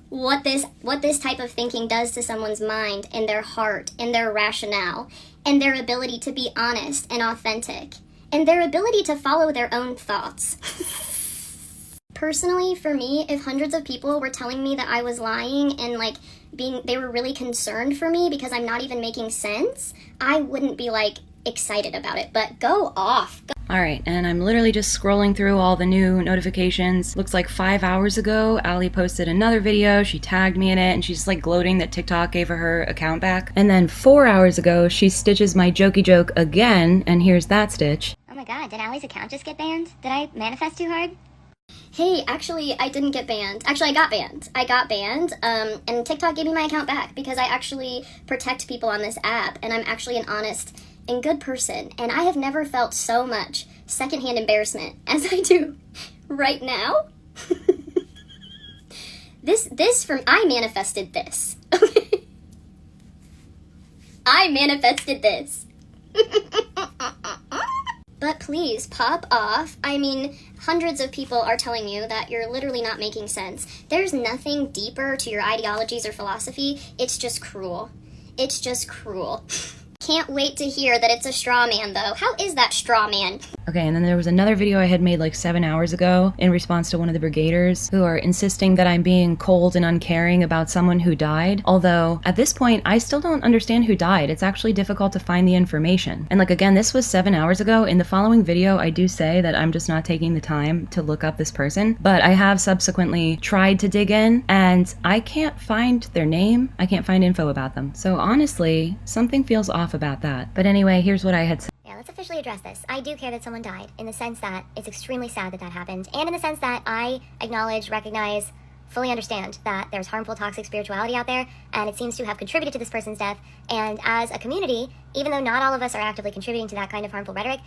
what this type of thinking does to someone's mind and their heart and their rationale and their ability to be honest and authentic and their ability to follow their own thoughts. Personally, for me, if hundreds of people were telling me that I was lying and they were really concerned for me because I'm not even making sense, I wouldn't be excited about it. But go off. Alright, and I'm literally just scrolling through all the new notifications. Looks like 5 hours ago, Allie posted another video, she tagged me in it, and she's gloating that TikTok gave her account back. And then 4 hours ago, she stitches my jokey joke again, and here's that stitch. Oh my god, did Allie's account just get banned? Did I manifest too hard? Hey, actually, I didn't get banned. Actually, I got banned, and TikTok gave me my account back because I actually protect people on this app, and I'm actually an honest and good person, and I have never felt so much secondhand embarrassment as I do right now. I manifested this. Okay? I manifested this. But please, pop off. I mean, hundreds of people are telling you that you're literally not making sense. There's nothing deeper to your ideologies or philosophy. It's just cruel. It's just cruel. Can't wait to hear that it's a straw man, though. How is that straw man? Okay, and then there was another video I had made 7 hours ago in response to one of the brigaders who are insisting that I'm being cold and uncaring about someone who died. Although, at this point, I still don't understand who died. It's actually difficult to find the information. And again, this was 7 hours ago. In the following video, I do say that I'm just not taking the time to look up this person. But I have subsequently tried to dig in, and I can't find their name. I can't find info about them. So honestly, something feels off about that. But anyway, here's what I had said. Yeah, let's officially address this. I do care that someone died, in the sense that it's extremely sad that that happened, and in the sense that I acknowledge, recognize, fully understand that there's harmful, toxic spirituality out there, and it seems to have contributed to this person's death. And as a community, even though not all of us are actively contributing to that kind of harmful rhetoric,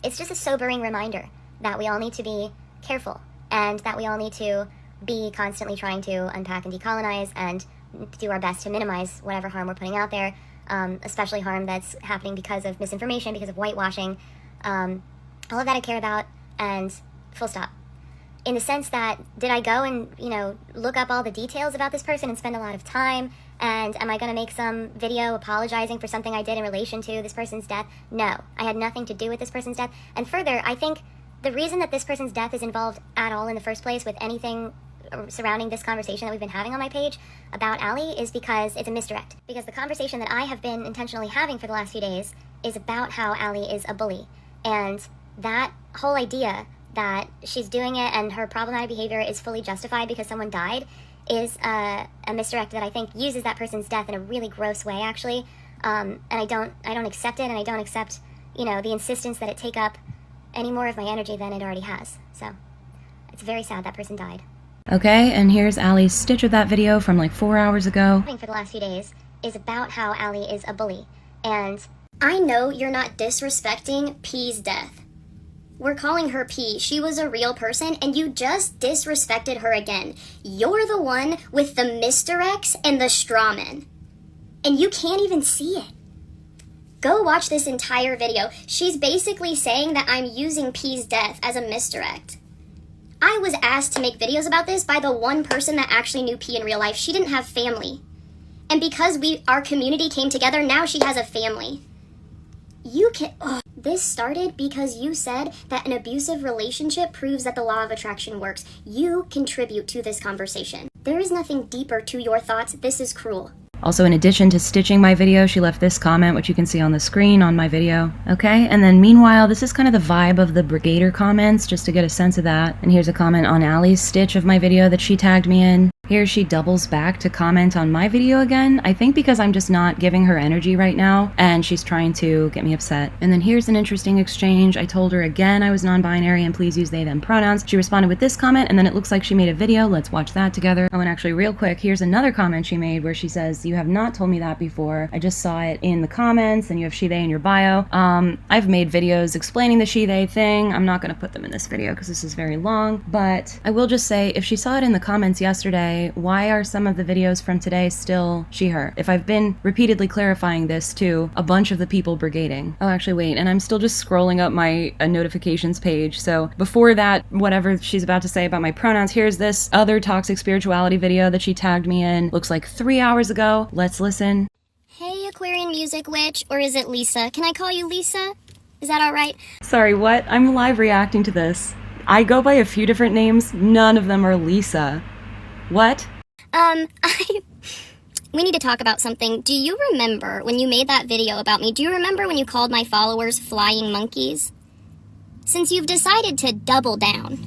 it's just a sobering reminder that we all need to be careful, and that we all need to be constantly trying to unpack and decolonize and do our best to minimize whatever harm we're putting out there. Especially harm that's happening because of misinformation, because of whitewashing. All of that I care about, and full stop. In the sense that, did I go and, look up all the details about this person and spend a lot of time? And am I going to make some video apologizing for something I did in relation to this person's death? No, I had nothing to do with this person's death. And further, I think the reason that this person's death is involved at all in the first place with anything surrounding this conversation that we've been having on my page about Allie is because it's a misdirect. Because the conversation that I have been intentionally having for the last few days is about how Allie is a bully. And that whole idea that she's doing it and her problematic behavior is fully justified because someone died is a misdirect that I think uses that person's death in a really gross way, actually. And I don't accept it, and I don't accept, the insistence that it take up any more of my energy than it already has. So it's very sad that person died. Okay, and here's Allie's stitch of that video from like 4 hours ago. For the last few days is about how Allie is a bully. And I know you're not disrespecting P's death. We're calling her P. She was a real person, and you just disrespected her again. You're the one with the misdirects and the strawmen. And you can't even see it. Go watch this entire video. She's basically saying that I'm using P's death as a misdirect. I was asked to make videos about this by the one person that actually knew P in real life. She didn't have family. And because our community came together, now she has a family. This started because you said that an abusive relationship proves that the law of attraction works. You contribute to this conversation. There is nothing deeper to your thoughts. This is cruel. Also, in addition to stitching my video, she left this comment, which you can see on the screen on my video. Okay, and then meanwhile, this is kind of the vibe of the Brigader comments, just to get a sense of that. And here's a comment on Allie's stitch of my video that she tagged me in. Here she doubles back to comment on my video again, I think because I'm just not giving her energy right now, and she's trying to get me upset. And then here's an interesting exchange. I told her again I was non-binary and please use they, them pronouns. She responded with this comment, and then it looks like she made a video. Let's watch that together. Oh, and actually real quick, here's another comment she made where she says, "You have not told me that before. I just saw it in the comments, and you have she, they in your bio." I've made videos explaining the she, they thing. I'm not gonna put them in this video because this is very long, but I will just say, if she saw it in the comments yesterday, why are some of the videos from today still she, her? If I've been repeatedly clarifying this to a bunch of the people brigading. Oh, actually, wait, and I'm still just scrolling up my notifications page. So before that, whatever she's about to say about my pronouns, here's this other toxic spirituality video that she tagged me in. Looks like 3 hours ago. Let's listen. Hey, Aquarian Music Witch, or is it Lisa? Can I call you Lisa? Is that all right? Sorry, what? I'm live reacting to this. I go by a few different names. None of them are Lisa. What? We need to talk about something. Do you remember when you made that video about me? Do you remember when you called my followers flying monkeys? Since you've decided to double down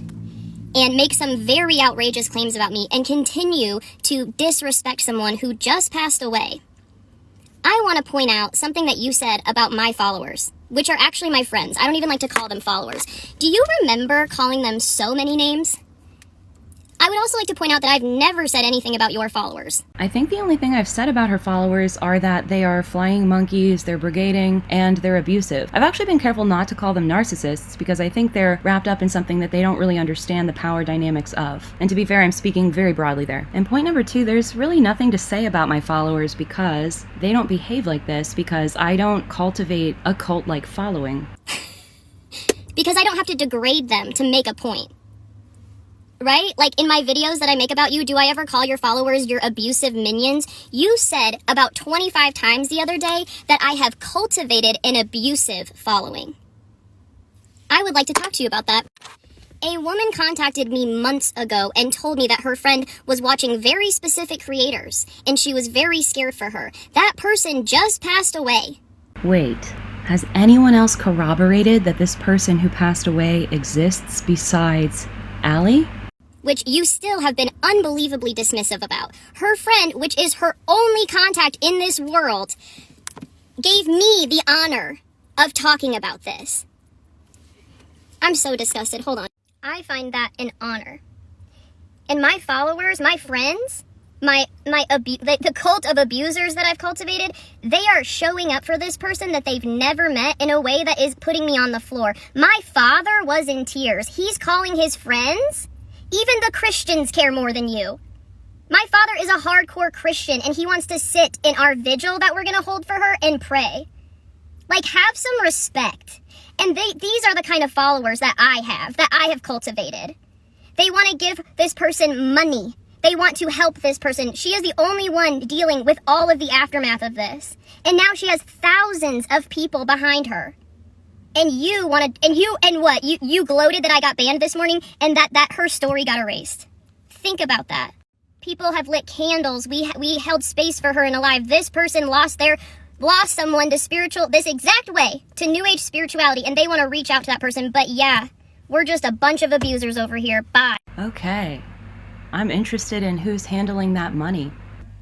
and make some very outrageous claims about me and continue to disrespect someone who just passed away, I want to point out something that you said about my followers, which are actually my friends. I don't even like to call them followers. Do you remember calling them so many names? I would also like to point out that I've never said anything about your followers. I think the only thing I've said about her followers are that they are flying monkeys, they're brigading, and they're abusive. I've actually been careful not to call them narcissists because I think they're wrapped up in something that they don't really understand the power dynamics of. And to be fair, I'm speaking very broadly there. And point number 2, there's really nothing to say about my followers because they don't behave like this, because I don't cultivate a cult-like following. Because I don't have to degrade them to make a point. Right? Like in my videos that I make about you, do I ever call your followers your abusive minions? You said about 25 times the other day that I have cultivated an abusive following. I would like to talk to you about that. A woman contacted me months ago and told me that her friend was watching very specific creators and she was very scared for her. That person just passed away. Wait, has anyone else corroborated that this person who passed away exists besides Allie? Which you still have been unbelievably dismissive about. Her friend, which is her only contact in this world, gave me the honor of talking about this. I'm so disgusted. Hold on. I find that an honor. And my followers, my friends, the cult of abusers that I've cultivated, they are showing up for this person that they've never met in a way that is putting me on the floor. My father was in tears. He's calling his friends. Even the Christians care more than you. My father is a hardcore Christian, and he wants to sit in our vigil that we're going to hold for her and pray. Like, have some respect. And these are the kind of followers that I have cultivated. They want to give this person money. They want to help this person. She is the only one dealing with all of the aftermath of this. And now she has thousands of people behind her. And you gloated that I got banned this morning and that her story got erased. think about that. People have lit candles. We held space for her in alive. This person lost someone to this exact way, to New Age spirituality, and they want to reach out to that person. But yeah, we're just a bunch of abusers over here. Bye. Okay. I'm interested in who's handling that money.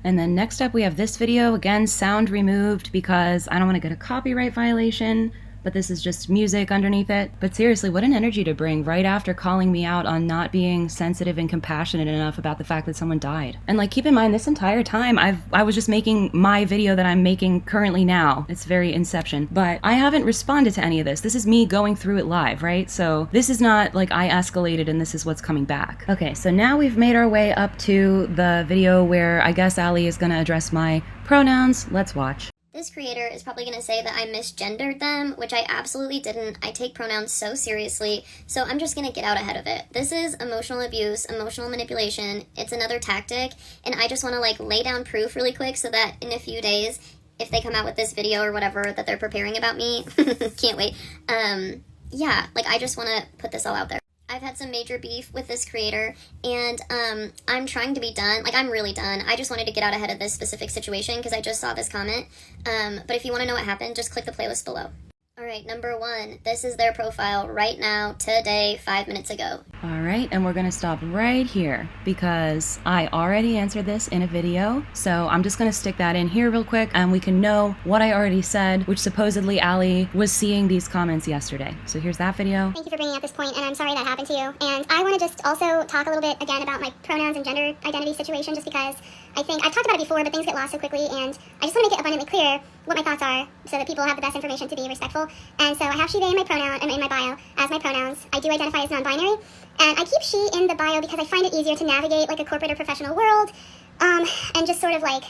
And then next up we have this video, again, sound removed because I don't want to get a copyright violation, but this is just music underneath it. But seriously, what an energy to bring right after calling me out on not being sensitive and compassionate enough about the fact that someone died. And like, keep in mind, this entire time I was just making my video that I'm making currently now. It's very Inception, but I haven't responded to any of this. This is me going through it live, right? So this is not like I escalated and this is what's coming back. Okay, so now we've made our way up to the video where I guess Allie is gonna address my pronouns. Let's watch. This creator is probably going to say that I misgendered them, which I absolutely didn't. I take pronouns so seriously, so I'm just going to get out ahead of it. This is emotional abuse, emotional manipulation. It's another tactic, and I just want to like lay down proof really quick so that in a few days, if they come out with this video or whatever that they're preparing about me, can't wait. Yeah, like I just want to put this all out there. I've had some major beef with this creator, and I'm trying to be done. Like, I'm really done. I just wanted to get out ahead of this specific situation because I just saw this comment. But if you want to know what happened, just click the playlist below. All right, number 1. This is their profile right now, today, 5 minutes ago. All right, and we're gonna stop right here because I already answered this in a video. So I'm just gonna stick that in here real quick and we can know what I already said, which supposedly Allie was seeing these comments yesterday. So here's that video. Thank you for bringing up this point, and I'm sorry that happened to you. And I want to just also talk a little bit again about my pronouns and gender identity situation, just because I think I've talked about it before, but things get lost so quickly, and I just want to make it abundantly clear what my thoughts are so that people have the best information to be respectful. And so I have she, they in my pronoun, and in my bio as my pronouns. I do identify as non-binary, and I keep she in the bio because I find it easier to navigate like a corporate or professional world, and just sort of like,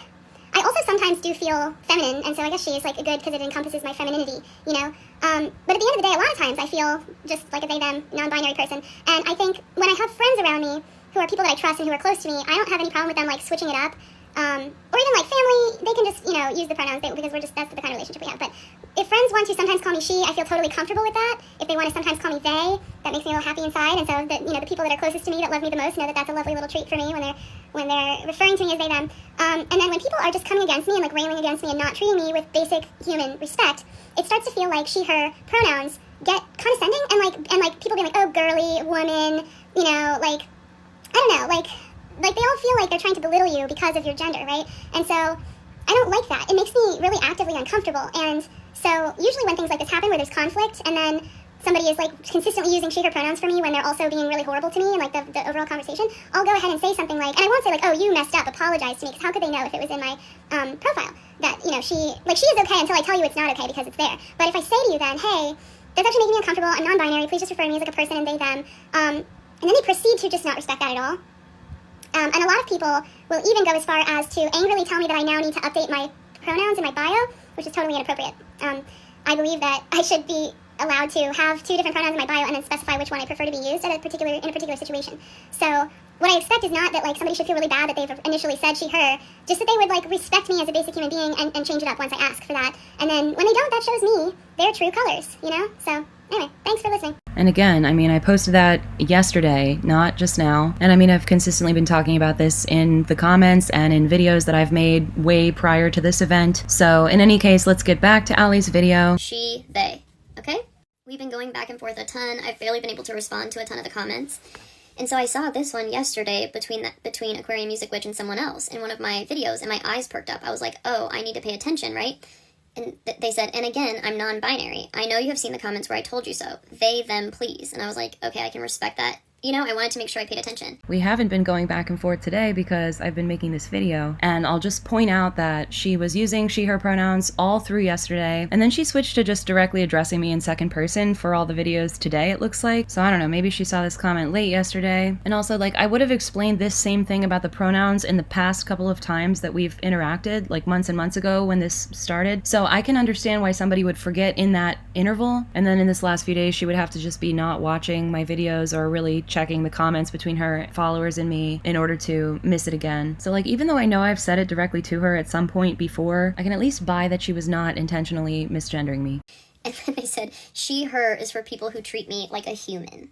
I also sometimes do feel feminine, and so I guess she is like good because it encompasses my femininity, you know? But at the end of the day, a lot of times I feel just like a they, them, non-binary person, and I think when I have friends around me who are people that I trust and who are close to me, I don't have any problem with them like switching it up, or even like family, they can just, you know, use the pronouns because that's the kind of relationship we have. But if friends want to sometimes call me she, I feel totally comfortable with that. If they want to sometimes call me they, that makes me a little happy inside. And so the, you know, the people that are closest to me, that love me the most, know that that's a lovely little treat for me when they're referring to me as they, them. And then when people are just coming against me and like railing against me and not treating me with basic human respect, it starts to feel like she, her pronouns get condescending, and like people being like, oh, girly, woman, you know, like, I don't know, like they all feel like they're trying to belittle you because of your gender, right? And so I don't like that. It makes me really actively uncomfortable. And so usually when things like this happen, where there's conflict, and then somebody is like consistently using she, her pronouns for me when they're also being really horrible to me in like the overall conversation, I'll go ahead and say something like, and I won't say like, oh, you messed up, apologize to me, because how could they know if it was in my profile that, you know, she is okay until I tell you it's not okay because it's there. But if I say to you then, hey, that's actually making me uncomfortable, I'm non-binary, please just refer to me as like a person and they, them, and then they proceed to just not respect that at all. And a lot of people will even go as far as to angrily tell me that I now need to update my pronouns in my bio, which is totally inappropriate. I believe that I should be allowed to have 2 different pronouns in my bio and then specify which one I prefer to be used in a particular situation. So what I expect is not that like somebody should feel really bad that they've initially said she, her, just that they would like respect me as a basic human being and change it up once I ask for that. And then when they don't, that shows me their true colors, you know? So anyway, thanks for listening. And again, I mean, I posted that yesterday, not just now. And I mean, I've consistently been talking about this in the comments and in videos that I've made way prior to this event. So in any case, let's get back to Allie's video. She, they, okay? We've been going back and forth a ton. I've barely been able to respond to a ton of the comments. And so I saw this one yesterday between Aquarium Music Witch and someone else in one of my videos, and my eyes perked up. I was like, oh, I need to pay attention, right? And they said, and again, I'm non-binary. I know you have seen the comments where I told you so. They, them, please. And I was like, okay, I can respect that. You know, I wanted to make sure I paid attention. We haven't been going back and forth today because I've been making this video, and I'll just point out that she was using she, her pronouns all through yesterday, and then she switched to just directly addressing me in second person for all the videos today, it looks like. So I don't know, maybe she saw this comment late yesterday. And also, like, I would have explained this same thing about the pronouns in the past couple of times that we've interacted, like months and months ago when this started. So I can understand why somebody would forget in that interval, and then in this last few days she would have to just be not watching my videos or really checking the comments between her followers and me in order to miss it again. So like, even though I know I've said it directly to her at some point before, I can at least buy that she was not intentionally misgendering me. And then they said, she, her is for people who treat me like a human.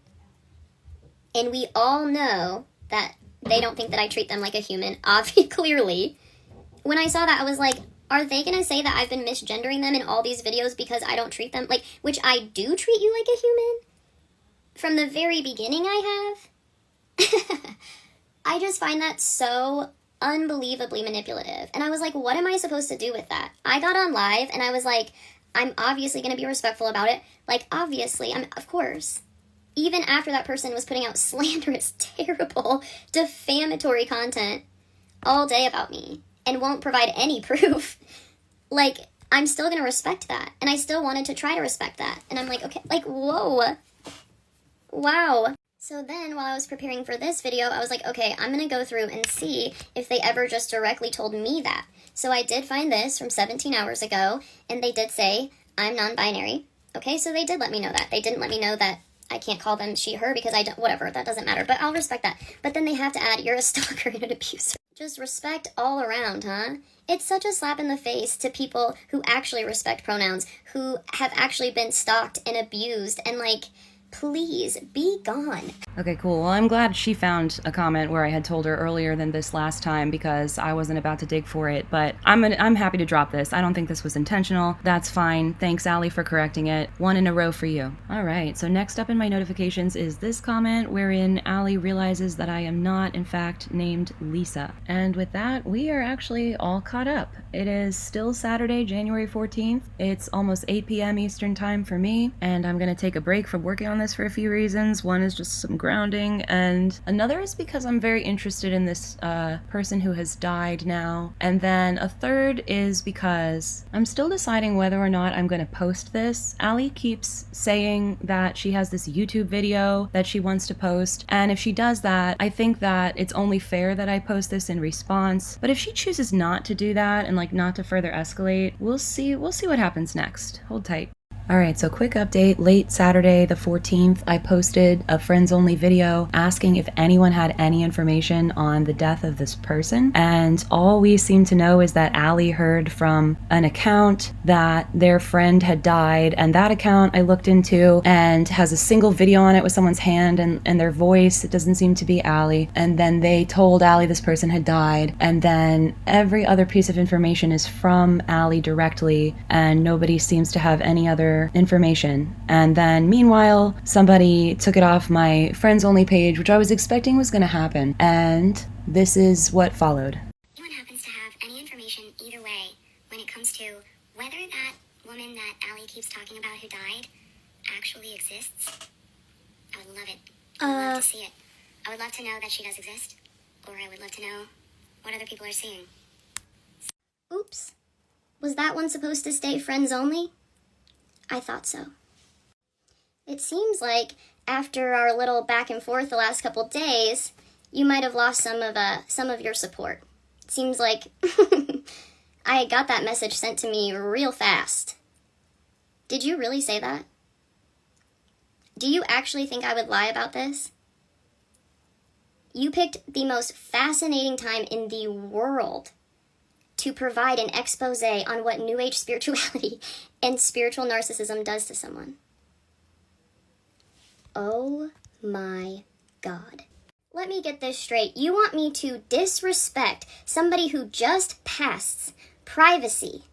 And we all know that they don't think that I treat them like a human, obviously, clearly. When I saw that, I was like, are they gonna say that I've been misgendering them in all these videos because I don't treat them like, which I do treat you like a human? From the very beginning I have? I just find that so unbelievably manipulative. And I was like, what am I supposed to do with that? I got on live and I was like, I'm obviously gonna be respectful about it. Like, obviously, of course. Even after that person was putting out slanderous, terrible, defamatory content all day about me and won't provide any proof, like, I'm still gonna respect that. And I still wanted to try to respect that. And I'm like, okay, like, whoa. Wow. So then, while I was preparing for this video, I was like, okay, I'm gonna go through and see if they ever just directly told me that. So I did find this from 17 hours ago, and they did say, I'm non-binary. Okay, so they did let me know that. They didn't let me know that I can't call them she, her, because I don't, whatever, that doesn't matter, but I'll respect that. But then they have to add, you're a stalker and an abuser. Just respect all around, huh? It's such a slap in the face to people who actually respect pronouns, who have actually been stalked and abused, and like, please, be gone. Okay, cool. Well, I'm glad she found a comment where I had told her earlier than this last time because I wasn't about to dig for it, but I'm happy to drop this. I don't think this was intentional. That's fine. Thanks, Allie, for correcting it. 1 in a row for you. All right, so next up in my notifications is this comment wherein Allie realizes that I am not, in fact, named Lisa. And with that, we are actually all caught up. It is still Saturday, January 14th. It's almost 8 p.m. Eastern time for me, and I'm going to take a break from working on this for a few reasons. One is just some grounding, and another is because I'm very interested in this person who has died now. And then a third is because I'm still deciding whether or not I'm going to post this. Allie keeps saying that she has this YouTube video that she wants to post, and if she does that, I think that it's only fair that I post this in response. But if she chooses not to do that and like not to further escalate, we'll see what happens next. Hold tight. Alright, so quick update. Late Saturday the 14th, I posted a friends-only video asking if anyone had any information on the death of this person, and all we seem to know is that Allie heard from an account that their friend had died, and that account I looked into and has a single video on it with someone's hand and their voice. It doesn't seem to be Allie, and then they told Allie this person had died, and then every other piece of information is from Allie directly, and nobody seems to have any other information. And then meanwhile, somebody took it off my friends only page, which I was expecting was going to happen, and this is what followed. Anyone happens to have any information either way when it comes to whether that woman that Allie keeps talking about who died actually exists, I would love it. I would love to see it. I would love to know that she does exist, or I would love to know what other people are seeing. Oops. Was that one supposed to stay friends only? I thought so. It seems like after our little back and forth the last couple days, you might have lost some of your support. It seems like I got that message sent to me real fast. Did you really say that? Do you actually think I would lie about this? You picked the most fascinating time in the world to provide an expose on what New Age spirituality and spiritual narcissism does to someone. Oh my God. Let me get this straight. You want me to disrespect somebody who just passed privacy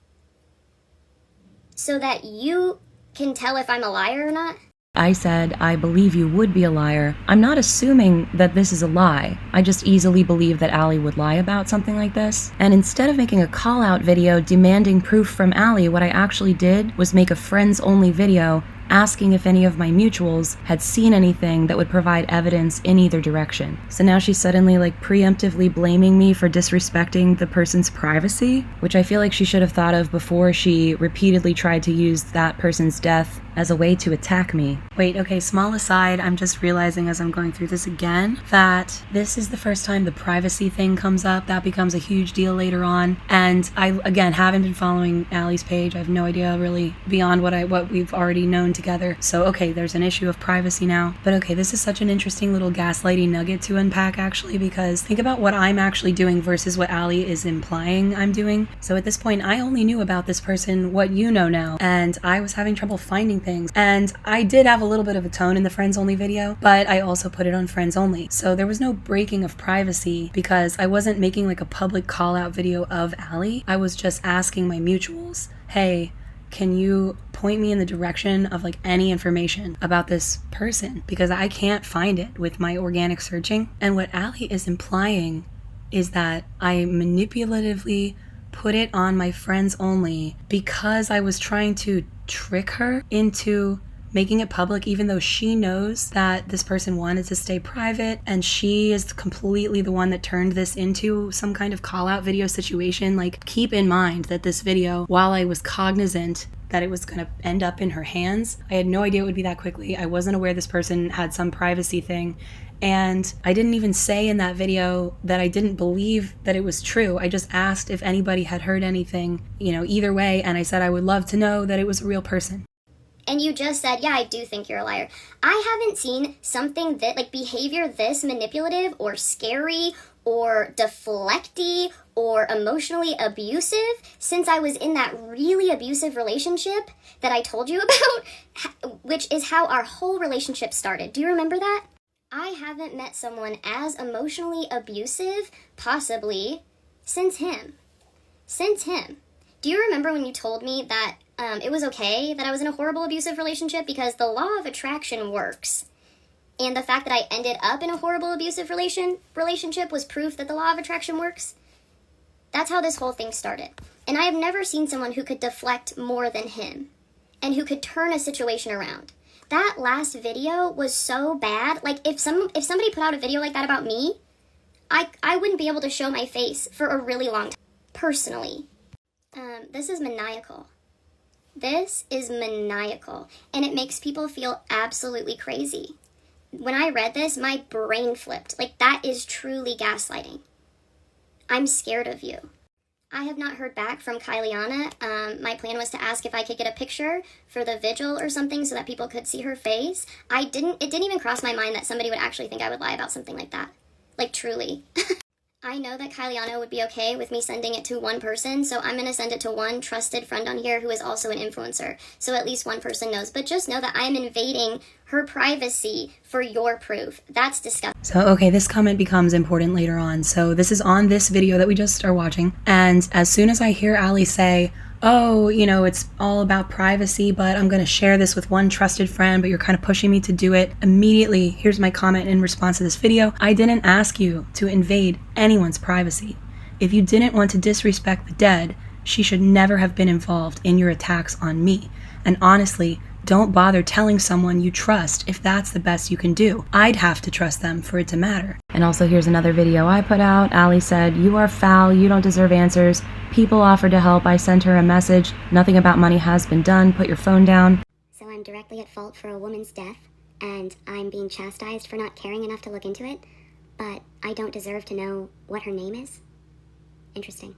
so that you can tell if I'm a liar or not? I said, I believe you would be a liar. I'm not assuming that this is a lie. I just easily believe that Allie would lie about something like this. And instead of making a call-out video demanding proof from Allie, what I actually did was make a friends-only video asking if any of my mutuals had seen anything that would provide evidence in either direction. So now she's suddenly like preemptively blaming me for disrespecting the person's privacy, which I feel like she should have thought of before she repeatedly tried to use that person's death as a way to attack me. Wait, okay, small aside, I'm just realizing as I'm going through this again that this is the first time the privacy thing comes up. That becomes a huge deal later on. And I, again, haven't been following Allie's page. I have no idea really beyond what we've already known together. So, okay, there's an issue of privacy now. But okay, this is such an interesting little gaslighting nugget to unpack, actually, because think about what I'm actually doing versus what Allie is implying I'm doing. So at this point, I only knew about this person what you know now, and I was having trouble finding things. And I did have a little bit of a tone in the friends only video, but I also put it on friends only. So there was no breaking of privacy because I wasn't making like a public call out video of Allie. I was just asking my mutuals, hey, can you point me in the direction of like any information about this person? Because I can't find it with my organic searching. And what Allie is implying is that I manipulatively put it on my friends only because I was trying to trick her into making it public, even though she knows that this person wanted to stay private, and she is completely the one that turned this into some kind of call out video situation. Like, keep in mind that this video, while I was cognizant that it was going to end up in her hands, I had no idea it would be that quickly. I wasn't aware this person had some privacy thing. And I didn't even say in that video that I didn't believe that it was true. I just asked if anybody had heard anything, either way. And I said I would love to know that it was a real person. And you just said, yeah, I do think you're a liar. I haven't seen something that, like, behavior this manipulative or scary or deflecty or emotionally abusive since I was in that really abusive relationship that I told you about, which is how our whole relationship started. Do you remember that? I haven't met someone as emotionally abusive, possibly, since him. Do you remember when you told me that it was okay that I was in a horrible abusive relationship because the law of attraction works? And the fact that I ended up in a horrible abusive relationship was proof that the law of attraction works? That's how this whole thing started. And I have never seen someone who could deflect more than him and who could turn a situation around. That last video was so bad. Like, if somebody put out a video like that about me, I wouldn't be able to show my face for a really long time, personally. This is maniacal. This is maniacal, and it makes people feel absolutely crazy. When I read this, my brain flipped. Like, that is truly gaslighting. I'm scared of you. I have not heard back from Kyliana. My plan was to ask if I could get a picture for the vigil or something so that people could see her face. It didn't even cross my mind that somebody would actually think I would lie about something like that. Like, truly. I know that Kyliana would be okay with me sending it to one person, so I'm going to send it to one trusted friend on here who is also an influencer, so at least one person knows. But just know that I am invading her privacy for your proof. That's disgusting. So, okay, this comment becomes important later on. So this is on this video that we just are watching, and as soon as I hear Allie say, oh, it's all about privacy, but I'm going to share this with one trusted friend, but you're kind of pushing me to do it. Immediately, here's my comment in response to this video. I didn't ask you to invade anyone's privacy. If you didn't want to disrespect the dead, she should never have been involved in your attacks on me. And honestly, don't bother telling someone you trust if that's the best you can do. I'd have to trust them for it to matter. And also, here's another video I put out. Allie said, you are foul, you don't deserve answers. People offered to help, I sent her a message. Nothing about money has been done, put your phone down. So I'm directly at fault for a woman's death, and I'm being chastised for not caring enough to look into it, but I don't deserve to know what her name is? Interesting.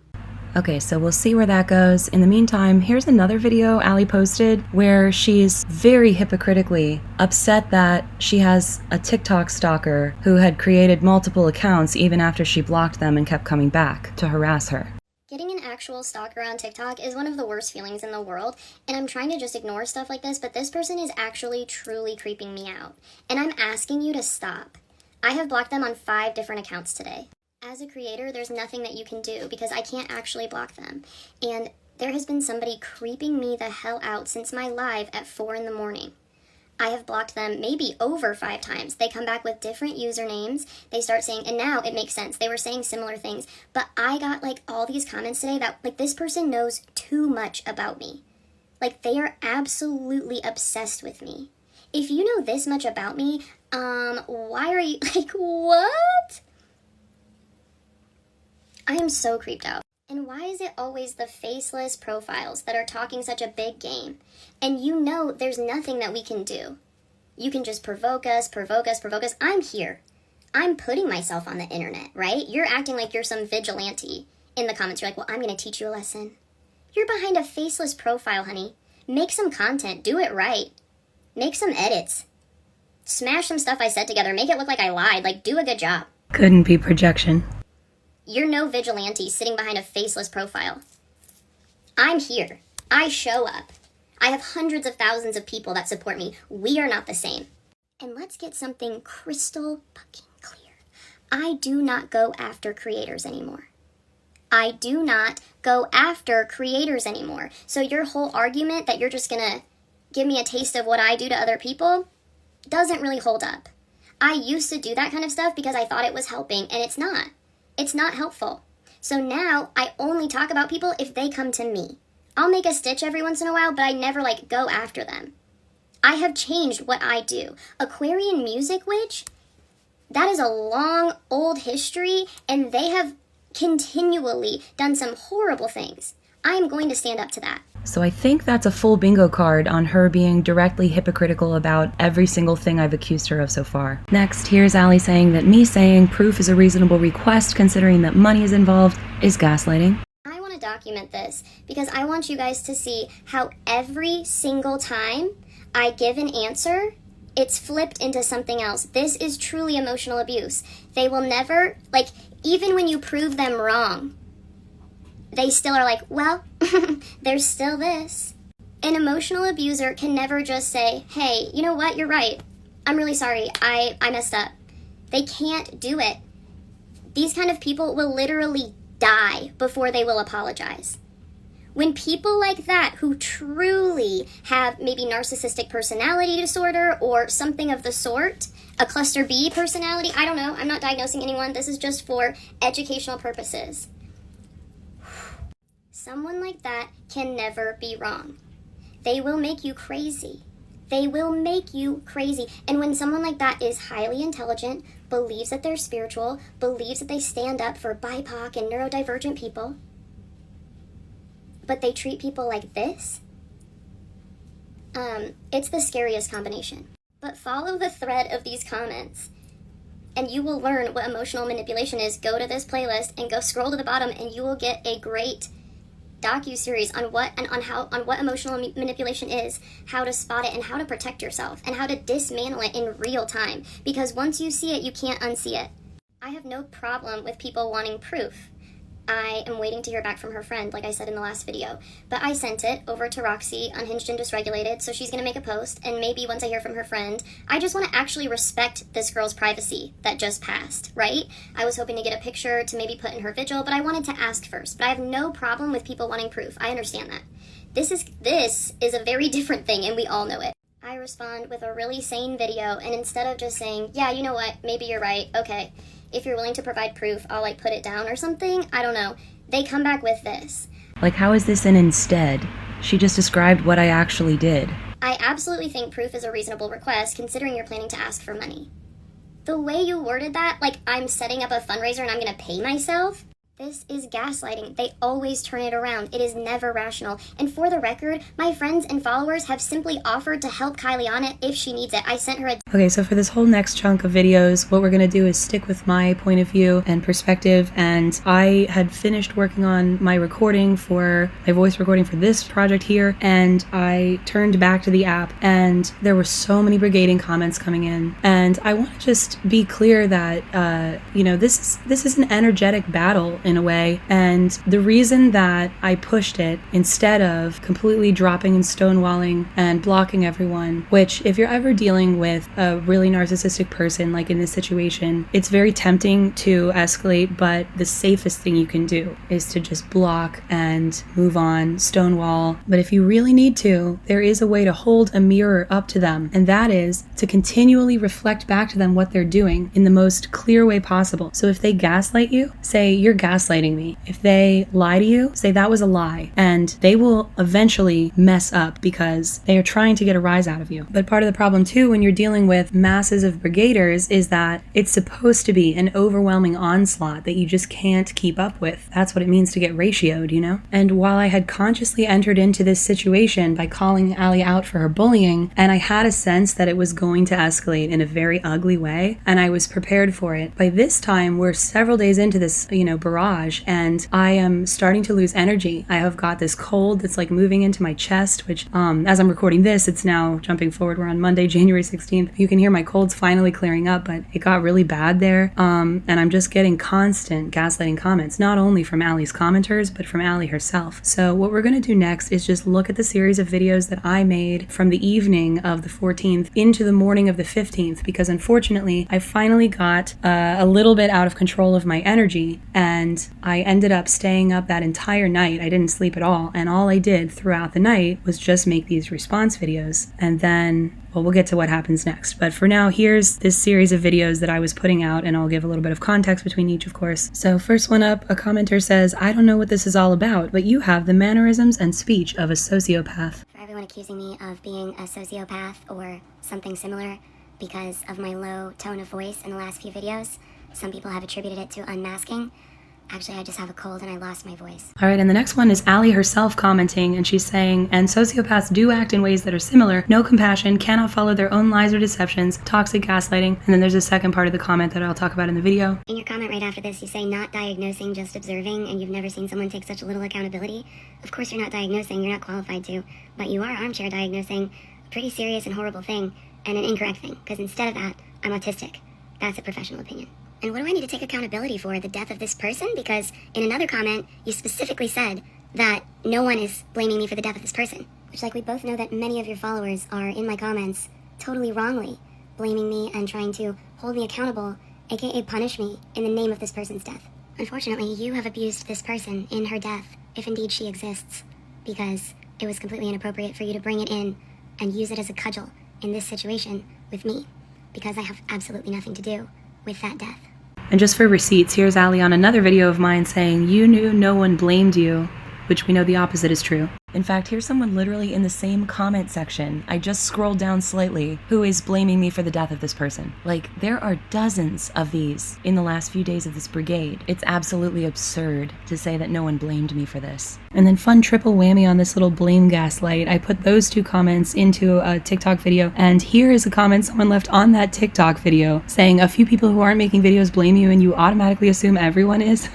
Okay, so we'll see where that goes. In the meantime, here's another video Allie posted where she's very hypocritically upset that she has a TikTok stalker who had created multiple accounts even after she blocked them and kept coming back to harass her. Getting an actual stalker on TikTok is one of the worst feelings in the world, and I'm trying to just ignore stuff like this, but this person is actually truly creeping me out, and I'm asking you to stop. I have blocked them on 5 different accounts today. As a creator, there's nothing that you can do because I can't actually block them. And there has been somebody creeping me the hell out since my live at 4 in the morning. I have blocked them maybe over 5 times. They come back with different usernames. They start saying, and now it makes sense. They were saying similar things. But I got like all these comments today that like this person knows too much about me. Like they are absolutely obsessed with me. If you know this much about me, why are you like, what? I am so creeped out. And why is it always the faceless profiles that are talking such a big game? And you know there's nothing that we can do. You can just provoke us. I'm here. I'm putting myself on the internet, right? You're acting like you're some vigilante in the comments. You're like, well, I'm going to teach you a lesson. You're behind a faceless profile, honey. Make some content. Do it right. Make some edits. Smash some stuff I said together. Make it look like I lied. Like, do a good job. Couldn't be projection. You're no vigilante sitting behind a faceless profile. I'm here. I show up. I have hundreds of thousands of people that support me. We are not the same. And let's get something crystal fucking clear. I do not go after creators anymore. I do not go after creators anymore. So your whole argument that you're just gonna give me a taste of what I do to other people doesn't really hold up. I used to do that kind of stuff because I thought it was helping, and it's not. It's not helpful. So now I only talk about people if they come to me. I'll make a stitch every once in a while, but I never go after them. I have changed what I do. Aquarian Music Witch, that is a long, old history, and they have continually done some horrible things. I am going to stand up to that. So I think that's a full bingo card on her being directly hypocritical about every single thing I've accused her of so far. Next, here's Allie saying that me saying proof is a reasonable request considering that money is involved is gaslighting. I want to document this because I want you guys to see how every single time I give an answer, it's flipped into something else. This is truly emotional abuse. They will never, even when you prove them wrong, they still are like, well, there's still this. An emotional abuser can never just say, hey, you know what, you're right. I'm really sorry, I messed up. They can't do it. These kind of people will literally die before they will apologize. When people like that, who truly have maybe narcissistic personality disorder or something of the sort, a cluster B personality, I don't know, I'm not diagnosing anyone, this is just for educational purposes. Someone like that can never be wrong. They will make you crazy. They will make you crazy. And when someone like that is highly intelligent, believes that they're spiritual, believes that they stand up for BIPOC and neurodivergent people, but they treat people like this, it's the scariest combination. But follow the thread of these comments, and you will learn what emotional manipulation is. Go to this playlist and go scroll to the bottom, and you will get a great docu-series on what emotional manipulation is, how to spot it, and how to protect yourself, and how to dismantle it in real time. Because once you see it, you can't unsee it. I have no problem with people wanting proof. I am waiting to hear back from her friend, like I said in the last video. But I sent it over to Roxy, Unhinged and Dysregulated, so she's going to make a post, and maybe once I hear from her friend, I just want to actually respect this girl's privacy that just passed, right? I was hoping to get a picture to maybe put in her vigil, but I wanted to ask first. But I have no problem with people wanting proof. I understand that. This is a very different thing, and we all know it. I respond with a really sane video, and instead of just saying, yeah, you know what, maybe you're right, okay, if you're willing to provide proof, I'll put it down or something. I don't know. They come back with this. How is this an instead? She just described what I actually did. I absolutely think proof is a reasonable request considering you're planning to ask for money. The way you worded that, I'm setting up a fundraiser and I'm going to pay myself, this is gaslighting. They always turn it around. It is never rational. And for the record, my friends and followers have simply offered to help Kylie on it if she needs it. I sent her a... Okay, so for this whole next chunk of videos, what we're going to do is stick with my point of view and perspective. And I had finished working on my recording for my voice recording for this project here. And I turned back to the app and there were so many brigading comments coming in. And I want to just be clear that, this is an energetic battle in a way, and the reason that I pushed it instead of completely dropping and stonewalling and blocking everyone, which if you're ever dealing with a really narcissistic person like in this situation, it's very tempting to escalate, but the safest thing you can do is to just block and move on, stonewall. But if you really need to, there is a way to hold a mirror up to them, and that is to continually reflect back to them what they're doing in the most clear way possible. So if they gaslight you, say you're gaslighting me. If they lie to you, say that was a lie, and they will eventually mess up because they are trying to get a rise out of you. But part of the problem too when you're dealing with masses of brigaders is that it's supposed to be an overwhelming onslaught that you just can't keep up with. That's what it means to get ratioed, And while I had consciously entered into this situation by calling Allie out for her bullying, and I had a sense that it was going to escalate in a very ugly way, and I was prepared for it, by this time we're several days into this, barrage garage and I am starting to lose energy. I have got this cold that's like moving into my chest, which as I'm recording this, it's now jumping forward. We're on Monday, January 16th. You can hear my cold's finally clearing up, but it got really bad there. And I'm just getting constant gaslighting comments, not only from Allie's commenters, but from Allie herself. So what we're going to do next is just look at the series of videos that I made from the evening of the 14th into the morning of the 15th, because unfortunately I finally got a little bit out of control of my energy and I ended up staying up that entire night. I didn't sleep at all, and all I did throughout the night was just make these response videos. And then, well, we'll get to what happens next. But for now, here's this series of videos that I was putting out, and I'll give a little bit of context between each, of course. So first one up, a commenter says, I don't know what this is all about, but you have the mannerisms and speech of a sociopath. For everyone accusing me of being a sociopath or something similar because of my low tone of voice in the last few videos, some people have attributed it to unmasking. Actually, I just have a cold and I lost my voice. All right, and the next one is Allie herself commenting, and she's saying, and sociopaths do act in ways that are similar, no compassion, cannot follow their own lies or deceptions, toxic gaslighting. And then there's a second part of the comment that I'll talk about in the video. In your comment right after this, you say not diagnosing, just observing, and you've never seen someone take such little accountability. Of course you're not diagnosing, you're not qualified to, but you are armchair diagnosing a pretty serious and horrible thing, and an incorrect thing, because instead of that, I'm autistic. That's a professional opinion. And what do I need to take accountability for? The death of this person? Because in another comment, you specifically said that no one is blaming me for the death of this person. Which, like, we both know that many of your followers are, in my comments, totally wrongly blaming me and trying to hold me accountable, aka punish me, in the name of this person's death. Unfortunately, you have abused this person in her death, if indeed she exists, because it was completely inappropriate for you to bring it in and use it as a cudgel in this situation with me, because I have absolutely nothing to do with that death. And just for receipts, here's Allie on another video of mine saying, you knew no one blamed you, which we know the opposite is true. In fact, here's someone literally in the same comment section, I just scrolled down slightly, who is blaming me for the death of this person. Like, there are dozens of these in the last few days of this brigade. It's absolutely absurd to say that no one blamed me for this. And then fun triple whammy on this little blame gaslight. I put those two comments into a TikTok video, and here is a comment someone left on that TikTok video saying, a few people who aren't making videos blame you and you automatically assume everyone is.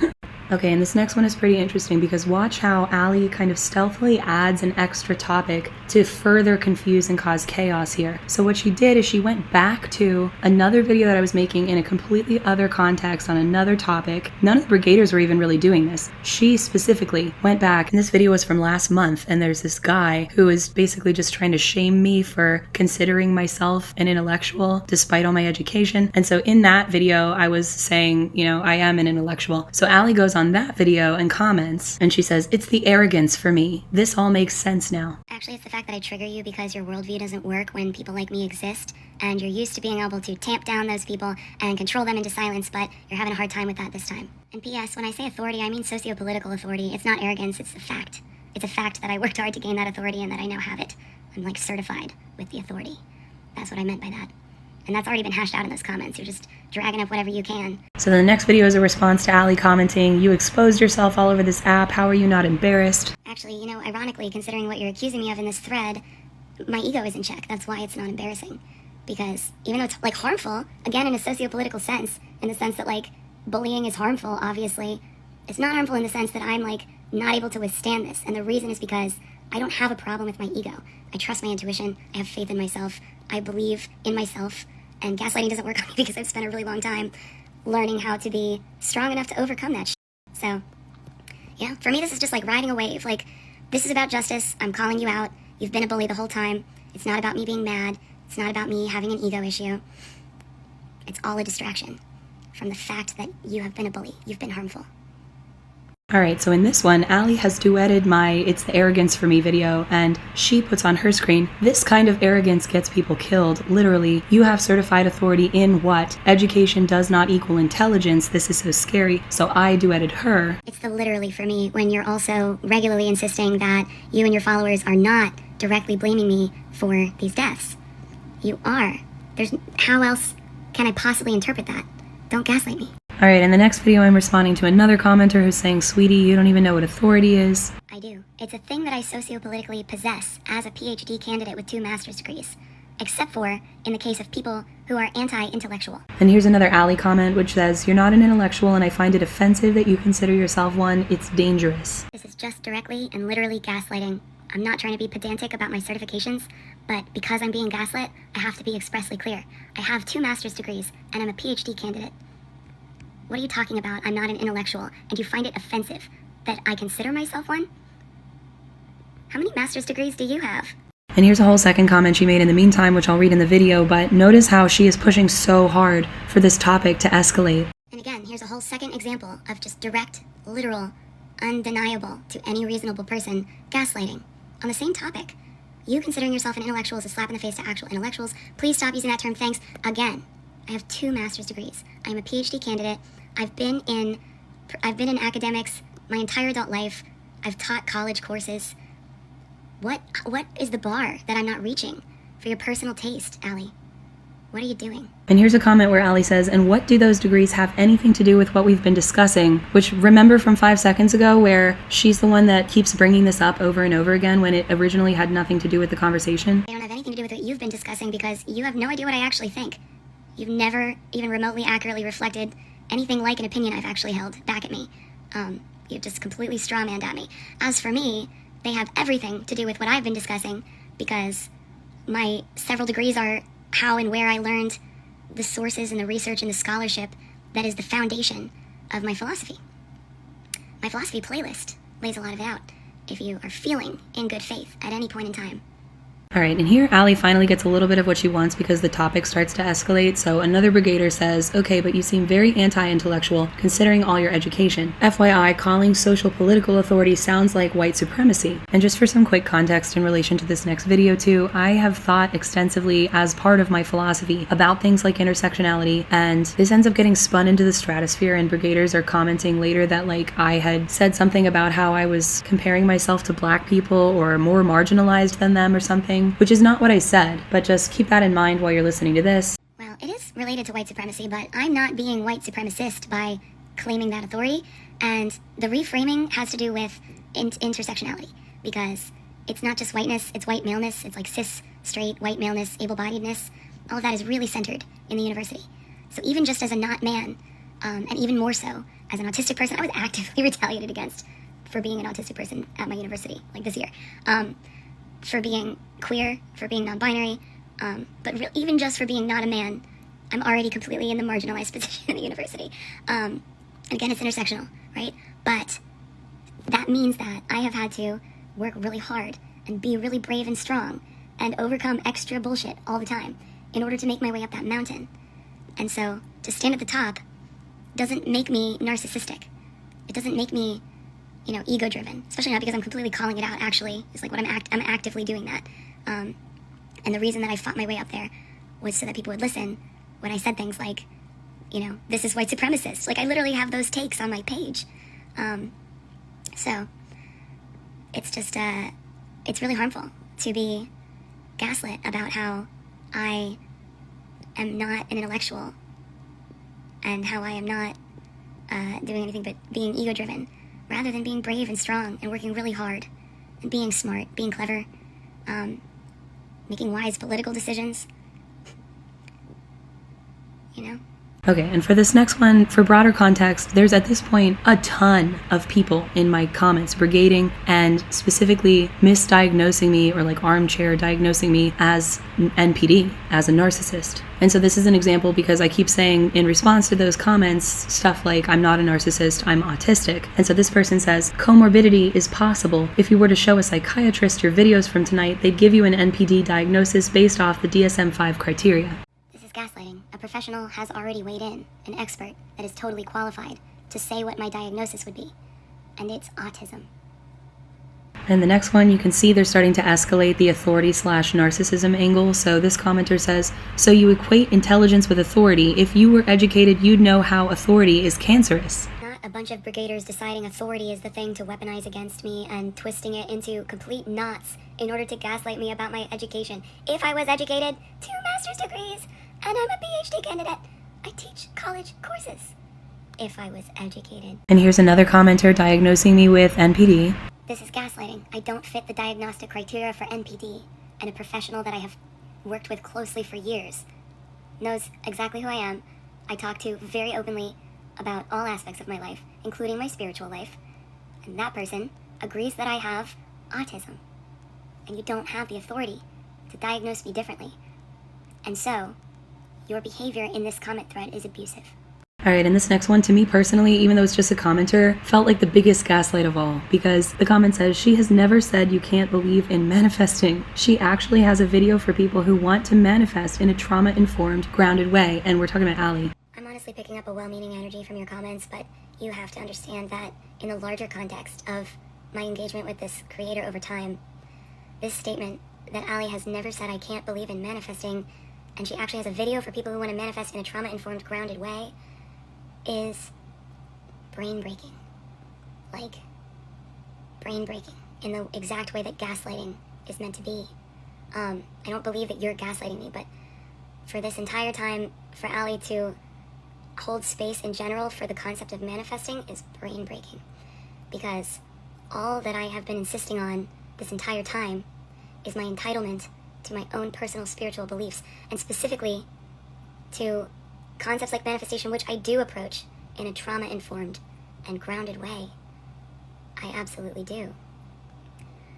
Okay, and this next one is pretty interesting because watch how Allie kind of stealthily adds an extra topic to further confuse and cause chaos here. So what she did is she went back to another video that I was making in a completely other context on another topic. None of the brigaders were even really doing this. She specifically went back, and this video was from last month, and there's this guy who is basically just trying to shame me for considering myself an intellectual despite all my education. And so in that video, I was saying, you know, I am an intellectual. So Allie goes on that video and comments, and she says, it's the arrogance for me. This all makes sense now. Actually, it's the fact that I trigger you because your worldview doesn't work when people like me exist, and you're used to being able to tamp down those people and control them into silence, but you're having a hard time with that this time. And P.S., when I say authority, I mean socio-political authority. It's not arrogance, it's a fact. It's a fact that I worked hard to gain that authority and that I now have it. I'm, like, certified with the authority. That's what I meant by that. And that's already been hashed out in those comments. You're just dragging up whatever you can. So the next video is a response to Allie commenting, you exposed yourself all over this app, how are you not embarrassed? Actually, you know, ironically, considering what you're accusing me of in this thread, my ego is in check. That's why it's not embarrassing. Because even though it's, like, harmful, again, in a socio-political sense, in the sense that, like, bullying is harmful, obviously, it's not harmful in the sense that I'm, like, not able to withstand this. And the reason is because I don't have a problem with my ego. I trust my intuition. I have faith in myself. I believe in myself. And gaslighting doesn't work on me because I've spent a really long time learning how to be strong enough to overcome that shit. So, yeah, for me this is just like riding a wave. Like, this is about justice. I'm calling you out. You've been a bully the whole time. It's not about me being mad. It's not about me having an ego issue. It's all a distraction from the fact that you have been a bully. You've been harmful. Alright, so in this one, Allie has duetted my It's the Arrogance for Me video, and she puts on her screen, this kind of arrogance gets people killed. Literally, you have certified authority in what? Education does not equal intelligence. This is so scary. So I duetted her. It's the literally for me when you're also regularly insisting that you and your followers are not directly blaming me for these deaths. You are. How else can I possibly interpret that? Don't gaslight me. Alright, in the next video I'm responding to another commenter who's saying, sweetie, you don't even know what authority is. I do. It's a thing that I sociopolitically possess as a PhD candidate with 2 master's degrees. except for in the case of people who are anti-intellectual. And here's another Allie comment which says, "You're not an intellectual and I find it offensive that you consider yourself one. It's dangerous." This is just directly and literally gaslighting. I'm not trying to be pedantic about my certifications, but because I'm being gaslit, I have to be expressly clear. I have 2 master's degrees and I'm a PhD candidate. What are you talking about? I'm not an intellectual, and you find it offensive that I consider myself one? How many master's degrees do you have? And here's a whole second comment she made in the meantime, which I'll read in the video, but notice how she is pushing so hard for this topic to escalate. And again, here's a whole second example of just direct, literal, undeniable to any reasonable person gaslighting on the same topic. You considering yourself an intellectual is a slap in the face to actual intellectuals. Please stop using that term, thanks. Again, I have 2 master's degrees. I'm a PhD candidate. I've been in academics my entire adult life. I've taught college courses. What is the bar that I'm not reaching for your personal taste, Allie? What are you doing? And here's a comment where Allie says, "And what do those degrees have anything to do with what we've been discussing?" Which, remember from 5 seconds ago where she's the one that keeps bringing this up over and over again when it originally had nothing to do with the conversation? They don't have anything to do with what you've been discussing because you have no idea what I actually think. You've never even remotely accurately reflected anything like an opinion I've actually held back at me. You've just completely strawmanned at me. As for me, they have everything to do with what I've been discussing because my several degrees are how and where I learned the sources and the research and the scholarship that is the foundation of my philosophy. My philosophy playlist lays a lot of it out if you are feeling in good faith at any point in time. Alright, and here Allie finally gets a little bit of what she wants because the topic starts to escalate. So another brigader says, "Okay, but you seem very anti-intellectual considering all your education. FYI, calling social political authority sounds like white supremacy." And just for some quick context in relation to this next video too, I have thought extensively as part of my philosophy about things like intersectionality, and this ends up getting spun into the stratosphere, and brigaders are commenting later that like I had said something about how I was comparing myself to black people or more marginalized than them or something. Which is not what I said, but just keep that in mind while you're listening to this. Well, it is related to white supremacy, but I'm not being white supremacist by claiming that authority, and the reframing has to do with intersectionality, because it's not just whiteness, it's white maleness, it's like cis, straight, white maleness, able-bodiedness. All of that is really centered in the university. So even just as a not man, and even more so as an autistic person, I was actively retaliated against for being an autistic person at my university, like this year. For being queer, for being non-binary, but even just for being not a man, I'm already completely in the marginalized position in the university. And again, it's intersectional, right? But that means that I have had to work really hard and be really brave and strong and overcome extra bullshit all the time in order to make my way up that mountain. And so to stand at the top doesn't make me narcissistic. It doesn't make me ego-driven, especially not because I'm completely calling it out, actually. It's like I'm actively doing that. And the reason that I fought my way up there was so that people would listen when I said things like, this is white supremacist. Like, I literally have those takes on my page. So, it's just, it's really harmful to be gaslit about how I am not an intellectual and how I am not doing anything but being ego-driven, rather than being brave and strong and working really hard and being smart, being clever, making wise political decisions, Okay, and for this next one, for broader context, there's at this point a ton of people in my comments brigading and specifically misdiagnosing me or like armchair diagnosing me as NPD, as a narcissist. And so this is an example because I keep saying in response to those comments stuff like, "I'm not a narcissist, I'm autistic." And so this person says, "Comorbidity is possible. If you were to show a psychiatrist your videos from tonight, they'd give you an NPD diagnosis based off the DSM-5 criteria." This is gaslighting. A professional has already weighed in, an expert that is totally qualified to say what my diagnosis would be, and it's autism. And the next one, you can see they're starting to escalate the authority/narcissism angle. So this commenter says, "So you equate intelligence with authority. If you were educated, you'd know how authority is cancerous." Not a bunch of brigaders deciding authority is the thing to weaponize against me and twisting it into complete knots in order to gaslight me about my education. If I was educated, 2 master's degrees, and I'm a PhD candidate, I teach college courses. If I was educated. And here's another commenter diagnosing me with NPD. This is gaslighting. I don't fit the diagnostic criteria for NPD, and a professional that I have worked with closely for years, knows exactly who I am. I talk to very openly about all aspects of my life, including my spiritual life. And that person agrees that I have autism. And you don't have the authority to diagnose me differently. And so, your behavior in this comment thread is abusive. Alright, and this next one, to me personally, even though it's just a commenter, felt like the biggest gaslight of all, because the comment says, she has never said you can't believe in manifesting. She actually has a video for people who want to manifest in a trauma-informed, grounded way, and we're talking about Allie. I'm honestly picking up a well-meaning energy from your comments, but you have to understand that in the larger context of my engagement with this creator over time, this statement that Allie has never said I can't believe in manifesting, and she actually has a video for people who want to manifest in a trauma-informed, grounded way, is brain-breaking. Like, brain-breaking in the exact way that gaslighting is meant to be. I don't believe that you're gaslighting me, but for this entire time, for Allie to hold space in general for the concept of manifesting is brain-breaking. Because all that I have been insisting on this entire time is my entitlement to my own personal spiritual beliefs, and specifically to concepts like manifestation, which I do approach in a trauma-informed and grounded way. I absolutely do.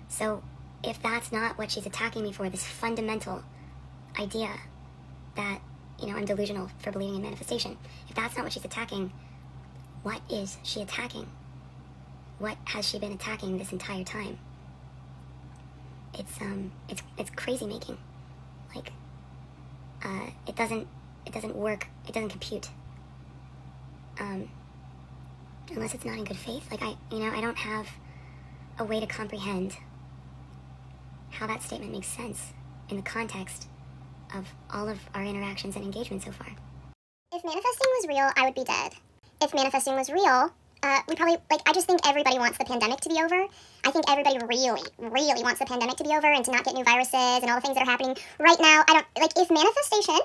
So if that's not what she's attacking me for, this fundamental idea that, I'm delusional for believing in manifestation, if that's not what she's attacking, what is she attacking? What has she been attacking this entire time? It's crazy making. Like, it doesn't work, it doesn't compute. Unless it's not in good faith. Like, I don't have a way to comprehend how that statement makes sense in the context of all of our interactions and engagement so far. If manifesting was real, I would be dead. If manifesting was real, we probably, I just think everybody wants the pandemic to be over. I think everybody really, really wants the pandemic to be over and to not get new viruses and all the things that are happening right now. If manifestation,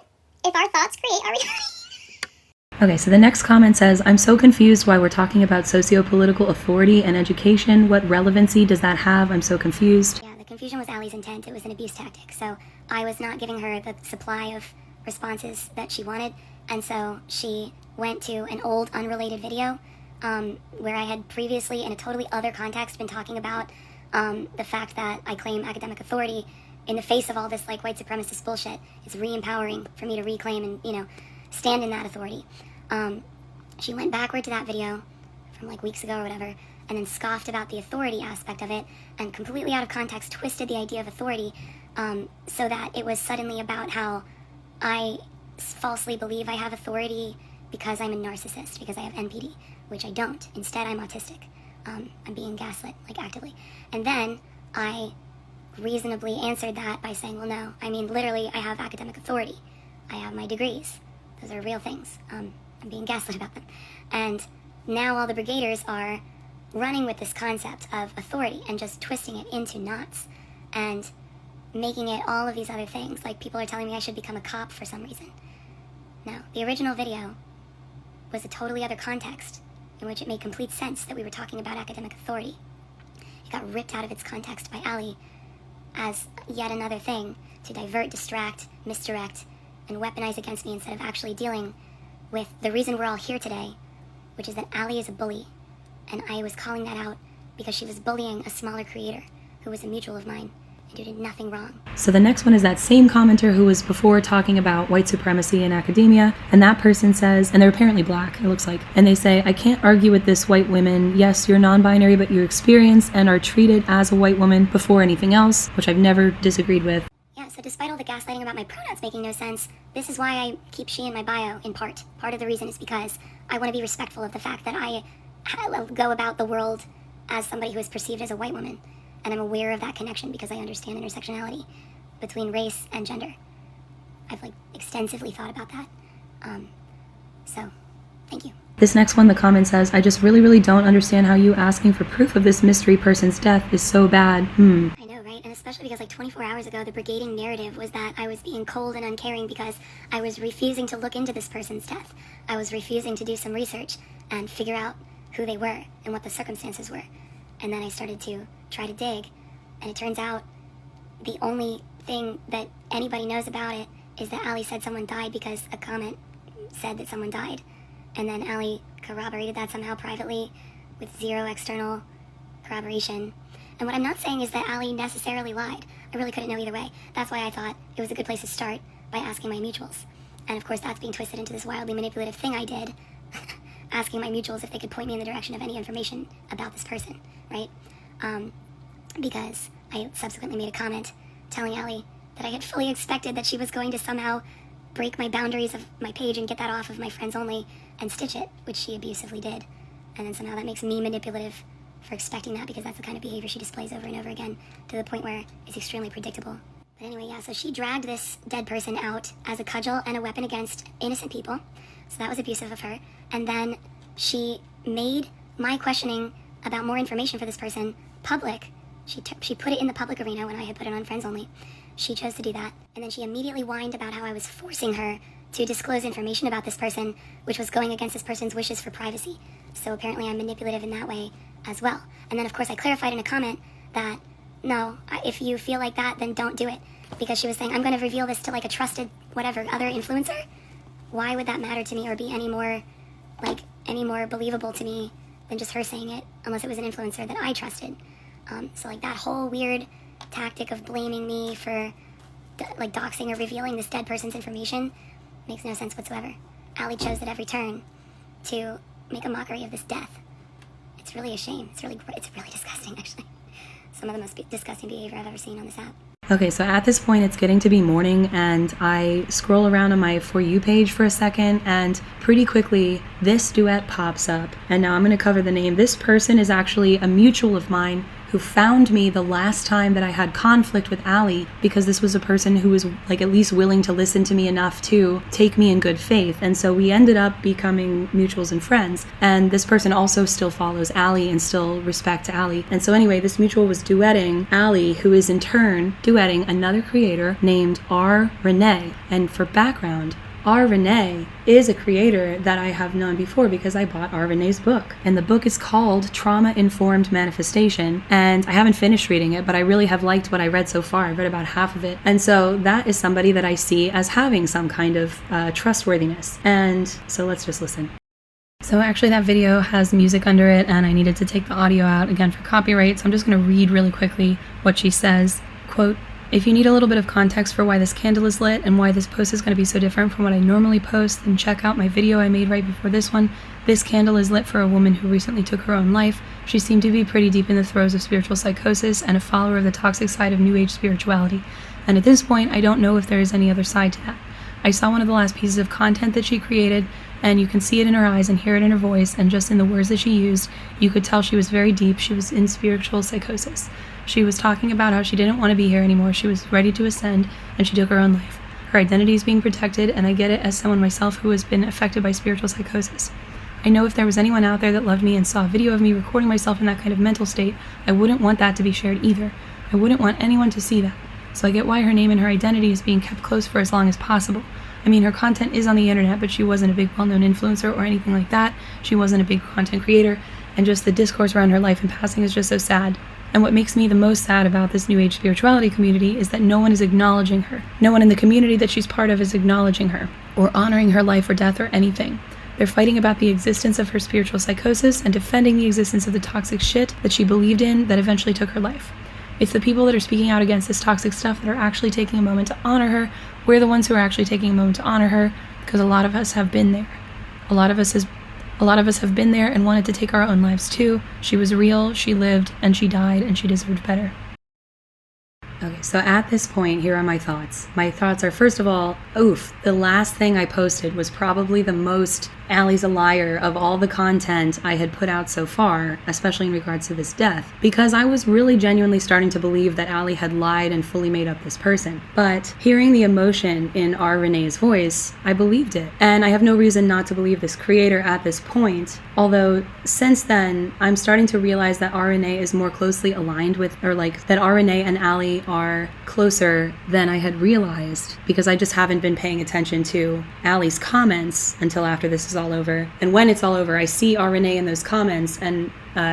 if our thoughts create our reality. Okay, so the next comment says, I'm so confused why we're talking about socio-political authority and education. What relevancy does that have? I'm so confused. Yeah, the confusion was Allie's intent. It was an abuse tactic. So I was not giving her the supply of responses that she wanted. And so she went to an old, unrelated video where I had previously, in a totally other context, been talking about the fact that I claim academic authority in the face of all this, white supremacist bullshit. It's re-empowering for me to reclaim and, stand in that authority. She went backward to that video from weeks ago or whatever, and then scoffed about the authority aspect of it, and completely out of context twisted the idea of authority so that it was suddenly about how I falsely believe I have authority because I'm a narcissist, because I have NPD, which I don't. Instead, I'm autistic. I'm being gaslit, actively. And then I reasonably answered that by saying, well, no, literally, I have academic authority. I have my degrees. Those are real things. I'm being gaslit about them. And now all the brigaders are running with this concept of authority and just twisting it into knots and making it all of these other things. People are telling me I should become a cop for some reason. No, the original video was a totally other context in which it made complete sense that we were talking about academic authority. It got ripped out of its context by Allie as yet another thing to divert, distract, misdirect, and weaponize against me instead of actually dealing with the reason we're all here today, which is that Allie is a bully, and I was calling that out because she was bullying a smaller creator who was a mutual of mine and who did nothing wrong. So the next one is that same commenter who was before talking about white supremacy in academia, and that person says, and they're apparently black, it looks like, and they say, I can't argue with this, white women. Yes, you're non-binary, but you experience and are treated as a white woman before anything else, which I've never disagreed with. Yeah, so despite all the gaslighting about my pronouns making no sense, this is why I keep she in my bio, in part. Part of the reason is because I want to be respectful of the fact that I go about the world as somebody who is perceived as a white woman, and I'm aware of that connection because I understand intersectionality between race and gender. I've extensively thought about that. So, thank you. This next one, the comment says, I just really, really don't understand how you asking for proof of this mystery person's death is so bad. I know, right? And especially because 24 hours ago, the brigading narrative was that I was being cold and uncaring because I was refusing to look into this person's death. I was refusing to do some research and figure out who they were and what the circumstances were. And then I started to try to dig, and it turns out the only thing that anybody knows about it is that Allie said someone died because a comment said that someone died. And then Allie corroborated that somehow privately with zero external corroboration. And what I'm not saying is that Allie necessarily lied. I really couldn't know either way. That's why I thought it was a good place to start by asking my mutuals. And of course that's being twisted into this wildly manipulative thing I did, asking my mutuals if they could point me in the direction of any information about this person, right? Because I subsequently made a comment telling Allie that I had fully expected that she was going to somehow break my boundaries of my page and get that off of my friends only and stitch it, which she abusively did. And then somehow that makes me manipulative for expecting that, because that's the kind of behavior she displays over and over again to the point where it's extremely predictable. But anyway, yeah, so she dragged this dead person out as a cudgel and a weapon against innocent people. So that was abusive of her. And then she made my questioning about more information for this person public. She put it in the public arena when I had put it on Friends Only. She chose to do that. And then she immediately whined about how I was forcing her to disclose information about this person, which was going against this person's wishes for privacy. So apparently I'm manipulative in that way as well. And then of course I clarified in a comment that, no, if you feel like that, then don't do it. Because she was saying, I'm going to reveal this to like a trusted, whatever, other influencer. Why would that matter to me or be any more believable to me than just her saying it, unless it was an influencer that I trusted. So like that whole weird tactic of blaming me for like doxing or revealing this dead person's information makes no sense whatsoever. Allie chose at every turn to make a mockery of this death. It's really a shame. It's really disgusting, actually. Some of the most disgusting behavior I've ever seen on this app. Okay, so at this point it's getting to be morning, and I scroll around on my For You page for a second, and pretty quickly this duet pops up. And now I'm going to cover the name. This person is actually a mutual of mine who found me the last time that I had conflict with Allie, because this was a person who was like at least willing to listen to me enough to take me in good faith. And so we ended up becoming mutuals and friends. And this person also still follows Allie and still respects Allie. And so anyway, this mutual was duetting Allie, who is in turn duetting another creator named R. Renee. And for background, R. Renee is a creator that I have known before because I bought R. Renee's book. And the book is called Trauma-Informed Manifestation. And I haven't finished reading it, but I really have liked what I read so far. I've read about half of it. And so that is somebody that I see as having some kind of trustworthiness. And so let's just listen. So actually that video has music under it, and I needed to take the audio out again for copyright. So I'm just going to read really quickly what she says. Quote, "If you need a little bit of context for why this candle is lit and why this post is going to be so different from what I normally post, then check out my video I made right before this one. This candle is lit for a woman who recently took her own life. She seemed to be pretty deep in the throes of spiritual psychosis and a follower of the toxic side of New Age spirituality. And at this point, I don't know if there is any other side to that. I saw one of the last pieces of content that she created, and you can see it in her eyes and hear it in her voice, and just in the words that she used, you could tell she was very deep. She was in spiritual psychosis. She was talking about how she didn't want to be here anymore. She was ready to ascend, and she took her own life. Her identity is being protected, and I get it as someone myself who has been affected by spiritual psychosis. I know if there was anyone out there that loved me and saw a video of me recording myself in that kind of mental state, I wouldn't want that to be shared either. I wouldn't want anyone to see that. So I get why her name and her identity is being kept close for as long as possible. I mean, her content is on the internet, but she wasn't a big well-known influencer or anything like that. She wasn't a big content creator, and just the discourse around her life and passing is just so sad. And what makes me the most sad about this New Age spirituality community is that no one is acknowledging her. No one in the community that she's part of is acknowledging her, or honoring her life or death or anything. They're fighting about the existence of her spiritual psychosis and defending the existence of the toxic shit that she believed in that eventually took her life. It's the people that are speaking out against this toxic stuff that are actually taking a moment to honor her. We're the ones who are actually taking a moment to honor her, because a lot of us have been there. A lot of us have been there and wanted to take our own lives too. She was real, she lived, and she died, and she deserved better. Okay, so at this point, here are my thoughts. My thoughts are, first of all, oof, the last thing I posted was probably the most Allie's a liar of all the content I had put out so far, especially in regards to this death, because I was really genuinely starting to believe that Allie had lied and fully made up this person. But hearing the emotion in R. Renee's voice, I believed it. And I have no reason not to believe this creator at this point, although since then, I'm starting to realize that R. Renee is more closely aligned with, or like, that R. Renee and Allie are closer than I had realized, because I just haven't been paying attention to Allie's comments until after this is all all over. And when it's all over, I see our Renee in those comments, and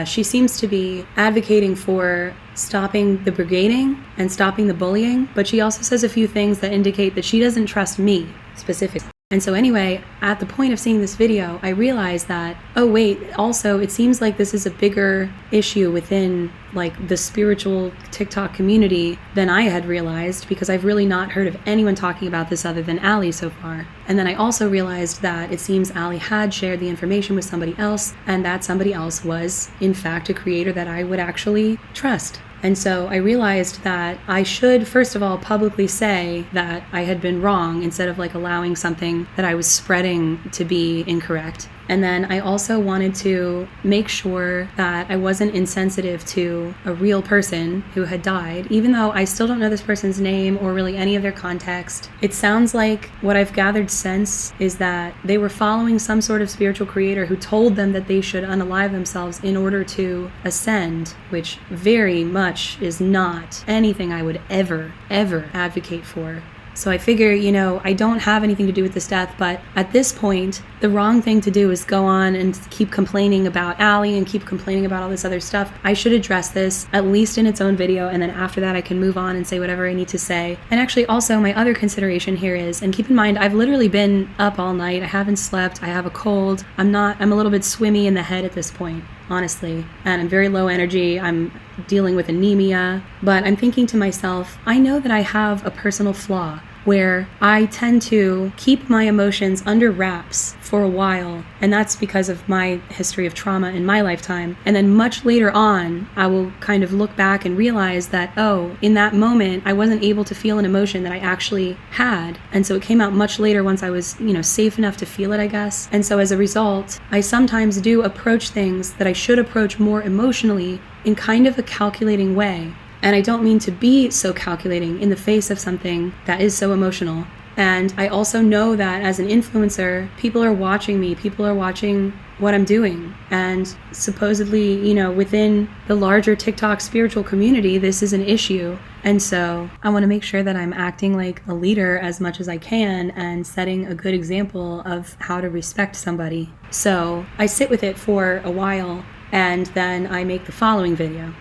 she seems to be advocating for stopping the brigading and stopping the bullying, but she also says a few things that indicate that she doesn't trust me specifically. And so anyway, at the point of seeing this video, I realized that, oh wait, also it seems like this is a bigger issue within like the spiritual TikTok community than I had realized, because I've really not heard of anyone talking about this other than Allie so far. And then I also realized that it seems Allie had shared the information with somebody else, and that somebody else was in fact a creator that I would actually trust. And so I realized that I should, first of all, publicly say that I had been wrong instead of like allowing something that I was spreading to be incorrect. And then I also wanted to make sure that I wasn't insensitive to a real person who had died, even though I still don't know this person's name or really any of their context. It sounds like what I've gathered since is that they were following some sort of spiritual creator who told them that they should unalive themselves in order to ascend, which very much is not anything I would ever advocate for. So I figure, you know, I don't have anything to do with this death, but at this point, the wrong thing to do is go on and keep complaining about Allie and keep complaining about all this other stuff. I should address this at least in its own video, and then after that I can move on and say whatever I need to say. And actually also my other consideration here is, and keep in mind, I've literally been up all night. I haven't slept. I have a cold. I'm a little bit swimmy in the head at this point, honestly, and I'm very low energy. I'm dealing with anemia, but I'm thinking to myself, I know that I have a personal flaw where I tend to keep my emotions under wraps for a while, and that's because of my history of trauma in my lifetime. And then much later on, I will kind of look back and realize that, oh, in that moment, I wasn't able to feel an emotion that I actually had. And so it came out much later once I was, you know, safe enough to feel it, I guess. And so as a result, I sometimes do approach things that I should approach more emotionally in kind of a calculating way. And I don't mean to be so calculating in the face of something that is so emotional. And I also know that as an influencer, people are watching me, people are watching what I'm doing. And supposedly, you know, within the larger TikTok spiritual community, this is an issue. And so I want to make sure that I'm acting like a leader as much as I can and setting a good example of how to respect somebody. So I sit with it for a while, and then I make the following video.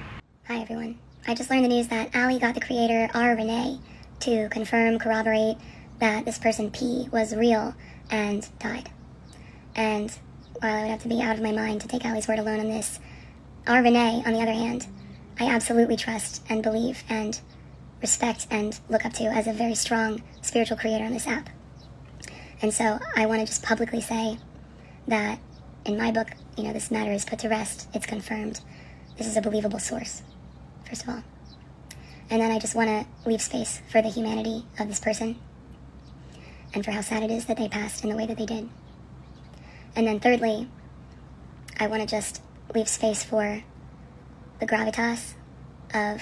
Hi everyone. I just learned the news that Allie got the creator, R. Renee, to corroborate that this person P was real and died. And while I would have to be out of my mind to take Allie's word alone on this, R. Renee, on the other hand, I absolutely trust and believe and respect and look up to as a very strong spiritual creator on this app. And so I want to just publicly say that in my book, you know, this matter is put to rest. It's confirmed. This is a believable source, first of all. And then I just want to leave space for the humanity of this person and for how sad it is that they passed in the way that they did. And then thirdly, I want to just leave space for the gravitas of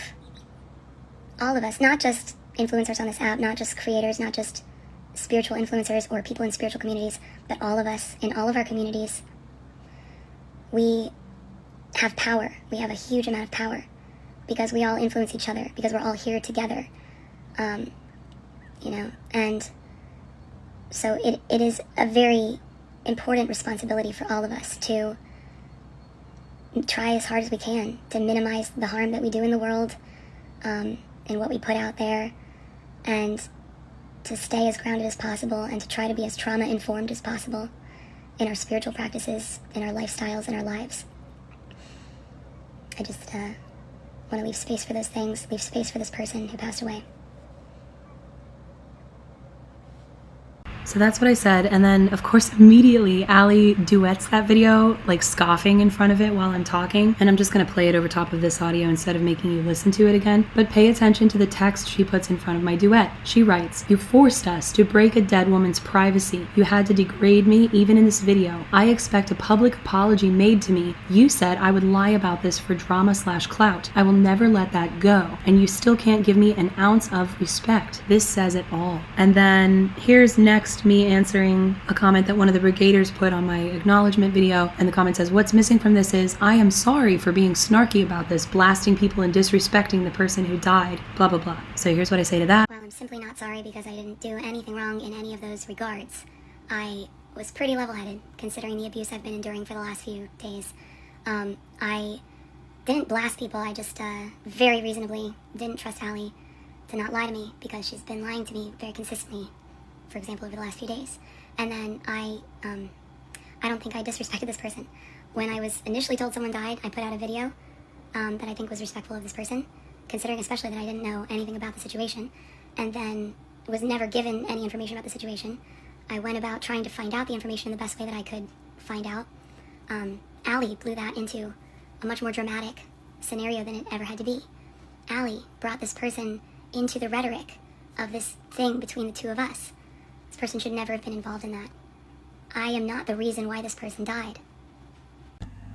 all of us, not just influencers on this app, not just creators, not just spiritual influencers or people in spiritual communities, but all of us in all of our communities. We have power. We have a huge amount of power because we all influence each other, because we're all here together, you know, and so it is a very important responsibility for all of us to try as hard as we can to minimize the harm that we do in the world, and what we put out there, and to stay as grounded as possible and to try to be as trauma-informed as possible in our spiritual practices, in our lifestyles, in our lives. I just want to leave space for those things, leave space for this person who passed away. So that's what I said, and then of course immediately Allie duets that video, like scoffing in front of it while I'm talking, and I'm just gonna play it over top of this audio instead of making you listen to it again. But pay attention to the text she puts in front of my duet. She writes, "You forced us to break a dead woman's privacy. You had to degrade me even in this video. I expect a public apology made to me. You said I would lie about this for drama/clout. I will never let that go. And you still can't give me an ounce of respect. This says it all." And then here's next me answering a comment that one of the brigaders put on my acknowledgement video, and the comment says, "What's missing from this is, I am sorry for being snarky about this, blasting people and disrespecting the person who died, blah blah blah." So here's what I say to that. Well, I'm simply not sorry because I didn't do anything wrong in any of those regards. I was pretty level-headed, considering the abuse I've been enduring for the last few days. I didn't blast people, I just very reasonably didn't trust Allie to not lie to me, because she's been lying to me very consistently, for example, over the last few days. And then I don't think I disrespected this person. When I was initially told someone died, I put out a video that I think was respectful of this person, considering especially that I didn't know anything about the situation, and then was never given any information about the situation. I went about trying to find out the information in the best way that I could find out. Allie blew that into a much more dramatic scenario than it ever had to be. Allie brought this person into the rhetoric of this thing between the two of us. This person should never have been involved in that. I am not the reason why this person died.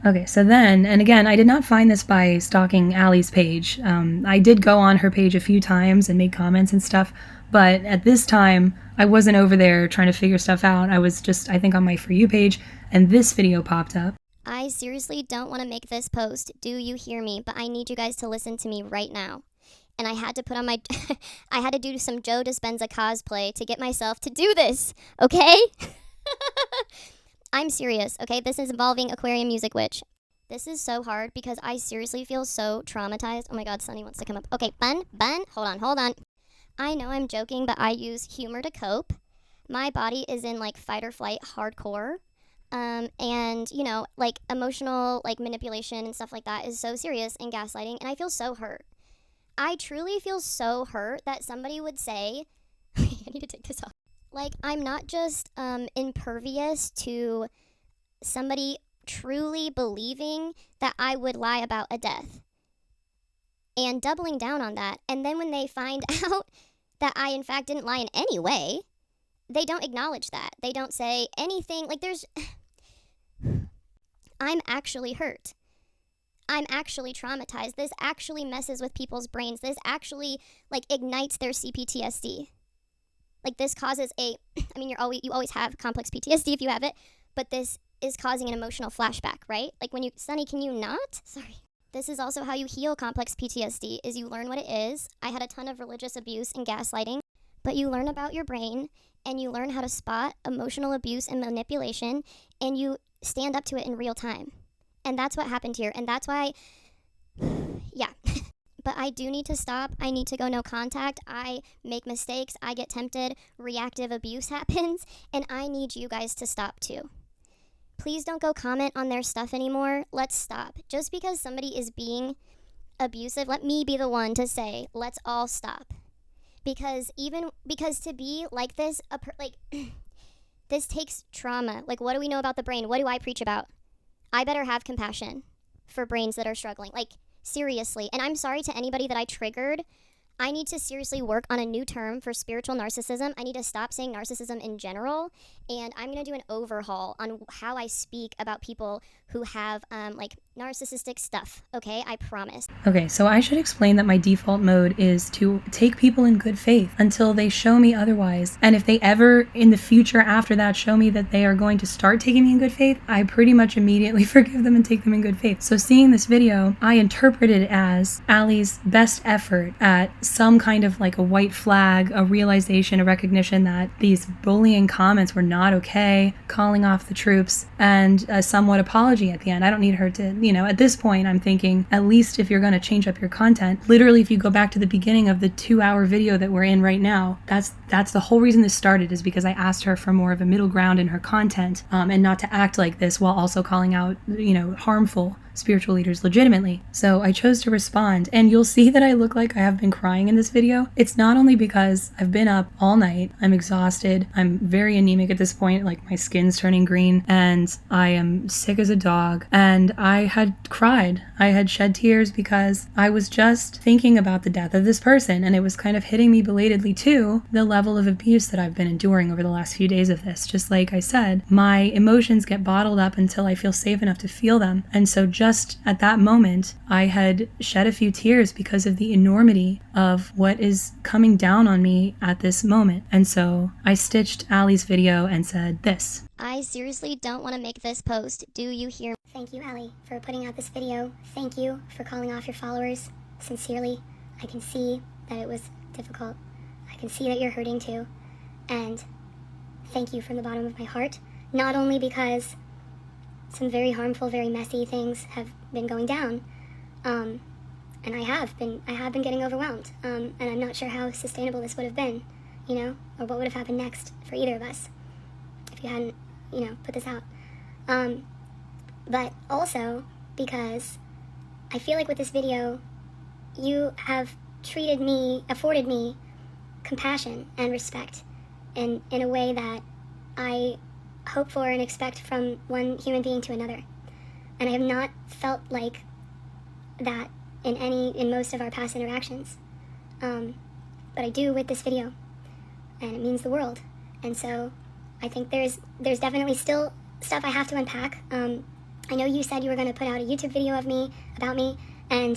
Okay, so then, and again, I did not find this by stalking Allie's page. I did go on her page a few times and make comments and stuff, but at this time, I wasn't over there trying to figure stuff out. I was just, I think, on my For You page, and this video popped up. I seriously don't want to make this post. Do you hear me? But I need you guys to listen to me right now. And I had to put on my, I had to do some Joe Dispenza cosplay to get myself to do this, okay? I'm serious, okay? This is involving Aquarium Music Witch. This is so hard because I seriously feel so traumatized. Oh my God, Sunny wants to come up. Okay, Bun, hold on. I know I'm joking, but I use humor to cope. My body is in like fight or flight hardcore. And you know, like emotional like manipulation and stuff like that is so serious in gaslighting, and I feel so hurt. I truly feel so hurt that somebody would say, I need to take this off. Like, I'm not just impervious to somebody truly believing that I would lie about a death and doubling down on that. And then when they find out that I, in fact, didn't lie in any way, they don't acknowledge that. They don't say anything. Like, I'm actually hurt. I'm actually traumatized. This actually messes with people's brains. This actually, like, ignites their CPTSD. Like, this causes I mean, you always have complex PTSD if you have it, but this is causing an emotional flashback, right? Like when Sunny, can you not? Sorry. This is also how you heal complex PTSD, is you learn what it is. I had a ton of religious abuse and gaslighting, but you learn about your brain, and you learn how to spot emotional abuse and manipulation, and you stand up to it in real time. And that's what happened here, and that's why, yeah. But I do need to stop. I need to go no contact. I make mistakes. I get tempted. Reactive abuse happens. And I need you guys to stop too. Please don't go comment on their stuff anymore. Let's stop. Just because somebody is being abusive, let me be the one to say, let's all stop. Because to be like this, this takes trauma. Like, what do we know about the brain? What do I preach about? I better have compassion for brains that are struggling. Like, seriously. And I'm sorry to anybody that I triggered. I need to seriously work on a new term for spiritual narcissism. I need to stop saying narcissism in general. And I'm going to do an overhaul on how I speak about people who have like narcissistic stuff. Okay, I promise. Okay, so I should explain that my default mode is to take people in good faith until they show me otherwise. And if they ever in the future after that show me that they are going to start taking me in good faith, I pretty much immediately forgive them and take them in good faith. So seeing this video, I interpreted it as Allie's best effort at some kind of like a white flag, a realization, a recognition that these bullying comments were not okay, calling off the troops, and a somewhat apology at the end. I don't need her to, you know, at this point I'm thinking, at least if you're going to change up your content, literally if you go back to the beginning of the 2-hour video that we're in right now, that's the whole reason this started, is because I asked her for more of a middle ground in her content, and not to act like this while also calling out, you know, harmful spiritual leaders legitimately. So I chose to respond, and you'll see that I look like I have been crying in this video. It's not only because I've been up all night, I'm exhausted, I'm very anemic at this point, like my skin's turning green, and I am sick as a dog, and I had cried. I had shed tears because I was just thinking about the death of this person, and it was kind of hitting me belatedly too, the level of abuse that I've been enduring over the last few days of this. Just like I said, my emotions get bottled up until I feel safe enough to feel them, and so just at that moment, I had shed a few tears because of the enormity of what is coming down on me at this moment. And so I stitched Allie's video and said this. I seriously don't want to make this post. Do you hear me? Thank you, Allie, for putting out this video. Thank you for calling off your followers. Sincerely, I can see that it was difficult. I can see that you're hurting too. And thank you from the bottom of my heart. not only because some very harmful, very messy things have been going down, and I have been getting overwhelmed, and I'm not sure how sustainable this would have been, you know, or what would have happened next for either of us if you hadn't, you know, put this out. But also because I feel like with this video, you have afforded me compassion and respect in a way that I hope for and expect from one human being to another. And I have not felt like that in most of our past interactions. But I do with this video, and it means the world. And so I think there's definitely still stuff I have to unpack. I know you said you were going to put out a YouTube video of me, about me, and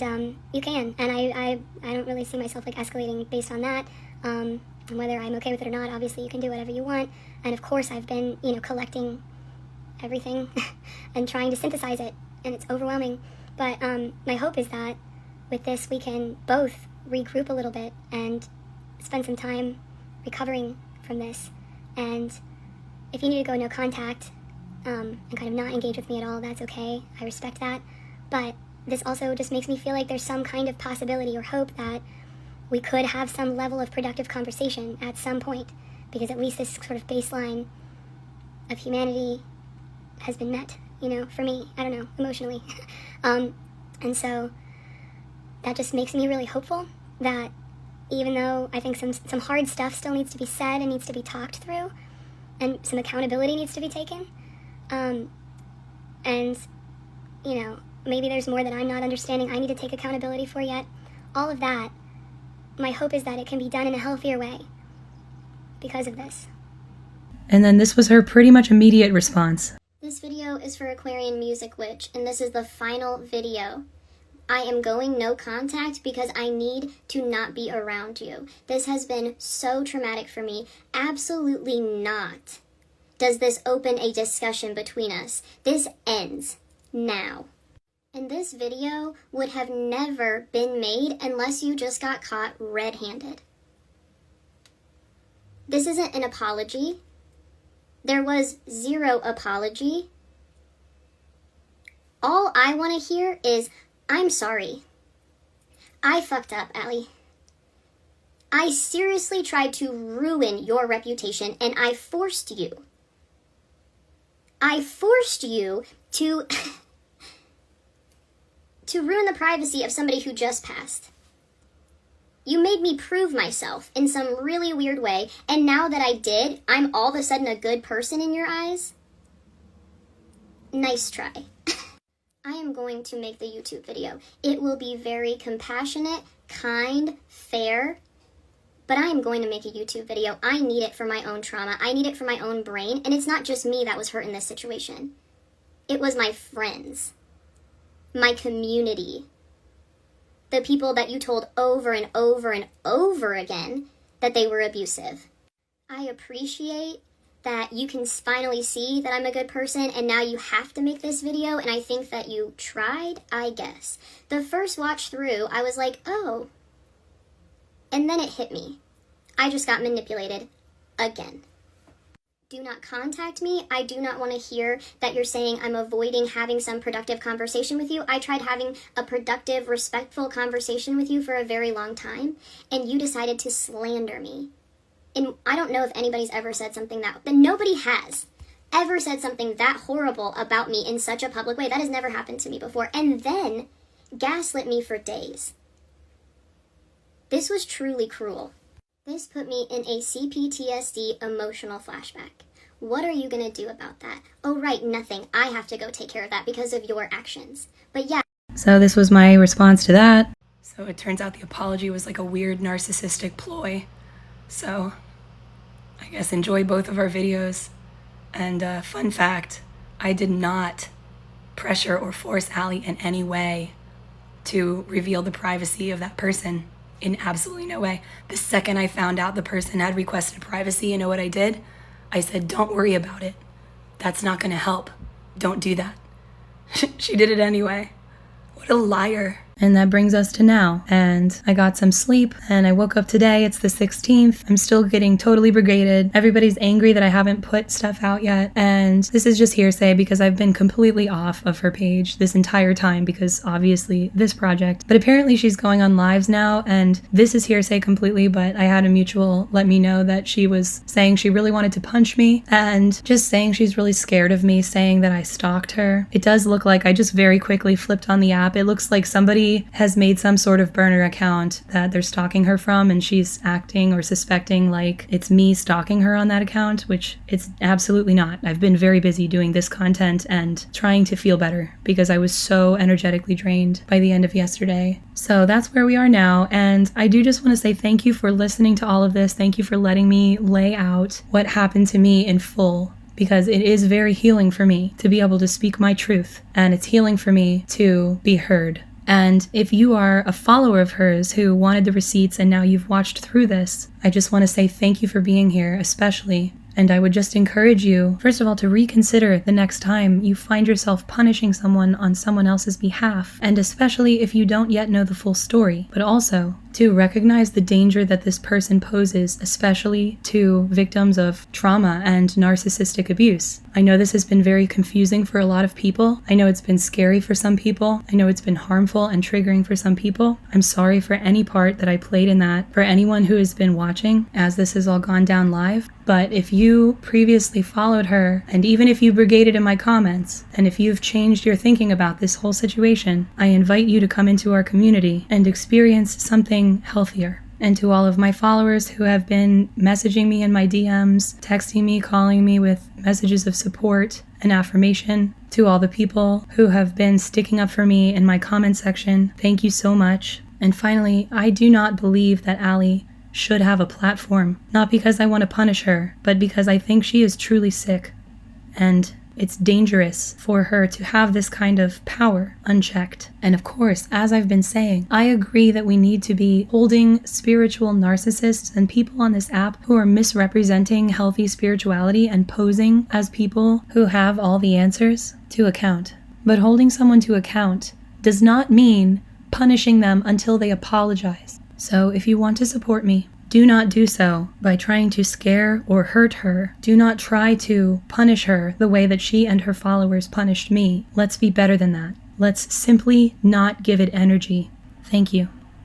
you can. And I don't really see myself like escalating based on that. And whether I'm okay with it or not, obviously you can do whatever you want. And of course I've been, you know, collecting everything and trying to synthesize it, and it's overwhelming. But my hope is that with this we can both regroup a little bit and spend some time recovering from this. And if you need to go no contact and kind of not engage with me at all, that's okay. I respect that. But this also just makes me feel like there's some kind of possibility or hope that we could have some level of productive conversation at some point, because at least this sort of baseline of humanity has been met, you know, for me, I don't know, emotionally. And so that just makes me really hopeful that even though I think some hard stuff still needs to be said and needs to be talked through, and some accountability needs to be taken, and, you know, maybe there's more that I'm not understanding I need to take accountability for yet, all of that, my hope is that it can be done in a healthier way because of this. And then this was her pretty much immediate response. This video is for Aquarian Music Witch, and this is the final video. I am going no contact because I need to not be around you. This has been so traumatic for me. Absolutely not. Does this open a discussion between us? This ends now. And this video would have never been made unless you just got caught red-handed. This isn't an apology. There was zero apology. All I want to hear is, I'm sorry. I fucked up, Allie. I seriously tried to ruin your reputation, and I forced you. I forced you to to ruin the privacy of somebody who just passed. You made me prove myself in some really weird way, and now that I did, I'm all of a sudden a good person in your eyes? Nice try. I am going to make the YouTube video. It will be very compassionate, kind, fair, but I am going to make a YouTube video. I need it for my own trauma. I need it for my own brain, and it's not just me that was hurt in this situation. It was my friends, my community, the people that you told over and over and over again that they were abusive. I appreciate that you can finally see that I'm a good person, and now you have to make this video, and I think that you tried, I guess. The first watch through, I was like, oh. And then it hit me. I just got manipulated again. Do not contact me. I do not want to hear that you're saying I'm avoiding having some productive conversation with you. I tried having a productive, respectful conversation with you for a very long time, and you decided to slander me. And I don't know if anybody's ever said something but nobody has ever said something that horrible about me in such a public way. That has never happened to me before. And then gaslit me for days. This was truly cruel. This put me in a CPTSD emotional flashback. What are you going to do about that? Oh, right, nothing. I have to go take care of that because of your actions. But yeah. So this was my response to that. So it turns out the apology was like a weird narcissistic ploy. So I guess enjoy both of our videos. And fun fact, I did not pressure or force Allie in any way to reveal the privacy of that person. In absolutely no way. The second I found out the person had requested privacy, you know what I did? I said, don't worry about it. That's not going to help. Don't do that. She did it anyway. What a liar. And that brings us to now. And I got some sleep and I woke up today. It's the 16th. I'm still getting totally brigaded. Everybody's angry that I haven't put stuff out yet. And this is just hearsay because I've been completely off of her page this entire time because obviously this project. But apparently she's going on lives now, and this is hearsay completely, but I had a mutual let me know that she was saying she really wanted to punch me and just saying she's really scared of me, saying that I stalked her. It does look like I just very quickly flipped on the app. It looks like somebody has made some sort of burner account that they're stalking her from, and she's acting or suspecting like it's me stalking her on that account, which it's absolutely not. I've been very busy doing this content and trying to feel better because I was so energetically drained by the end of yesterday. So that's where we are now, and I do just want to say thank you for listening to all of this. Thank you for letting me lay out what happened to me in full, because it is very healing for me to be able to speak my truth, and it's healing for me to be heard. And if you are a follower of hers who wanted the receipts and now you've watched through this, I just want to say thank you for being here, especially. And I would just encourage you, first of all, to reconsider the next time you find yourself punishing someone on someone else's behalf, and especially if you don't yet know the full story, but also to recognize the danger that this person poses, especially to victims of trauma and narcissistic abuse. I know this has been very confusing for a lot of people. I know it's been scary for some people. I know it's been harmful and triggering for some people. I'm sorry for any part that I played in that for anyone who has been watching as this has all gone down live. But if you previously followed her, and even if you brigaded in my comments, and if you've changed your thinking about this whole situation, I invite you to come into our community and experience something healthier. And to all of my followers who have been messaging me in my DMs, texting me, calling me with messages of support and affirmation, to all the people who have been sticking up for me in my comment section, thank you so much. And finally, I do not believe that Allie should have a platform, not because I want to punish her, but because I think she is truly sick. And it's dangerous for her to have this kind of power unchecked. And of course, as I've been saying, I agree that we need to be holding spiritual narcissists and people on this app who are misrepresenting healthy spirituality and posing as people who have all the answers to account. But holding someone to account does not mean punishing them until they apologize. So if you want to support me, do not do so by trying to scare or hurt her. Do not try to punish her the way that she and her followers punished me. Let's be better than that. Let's simply not give it energy. Thank you.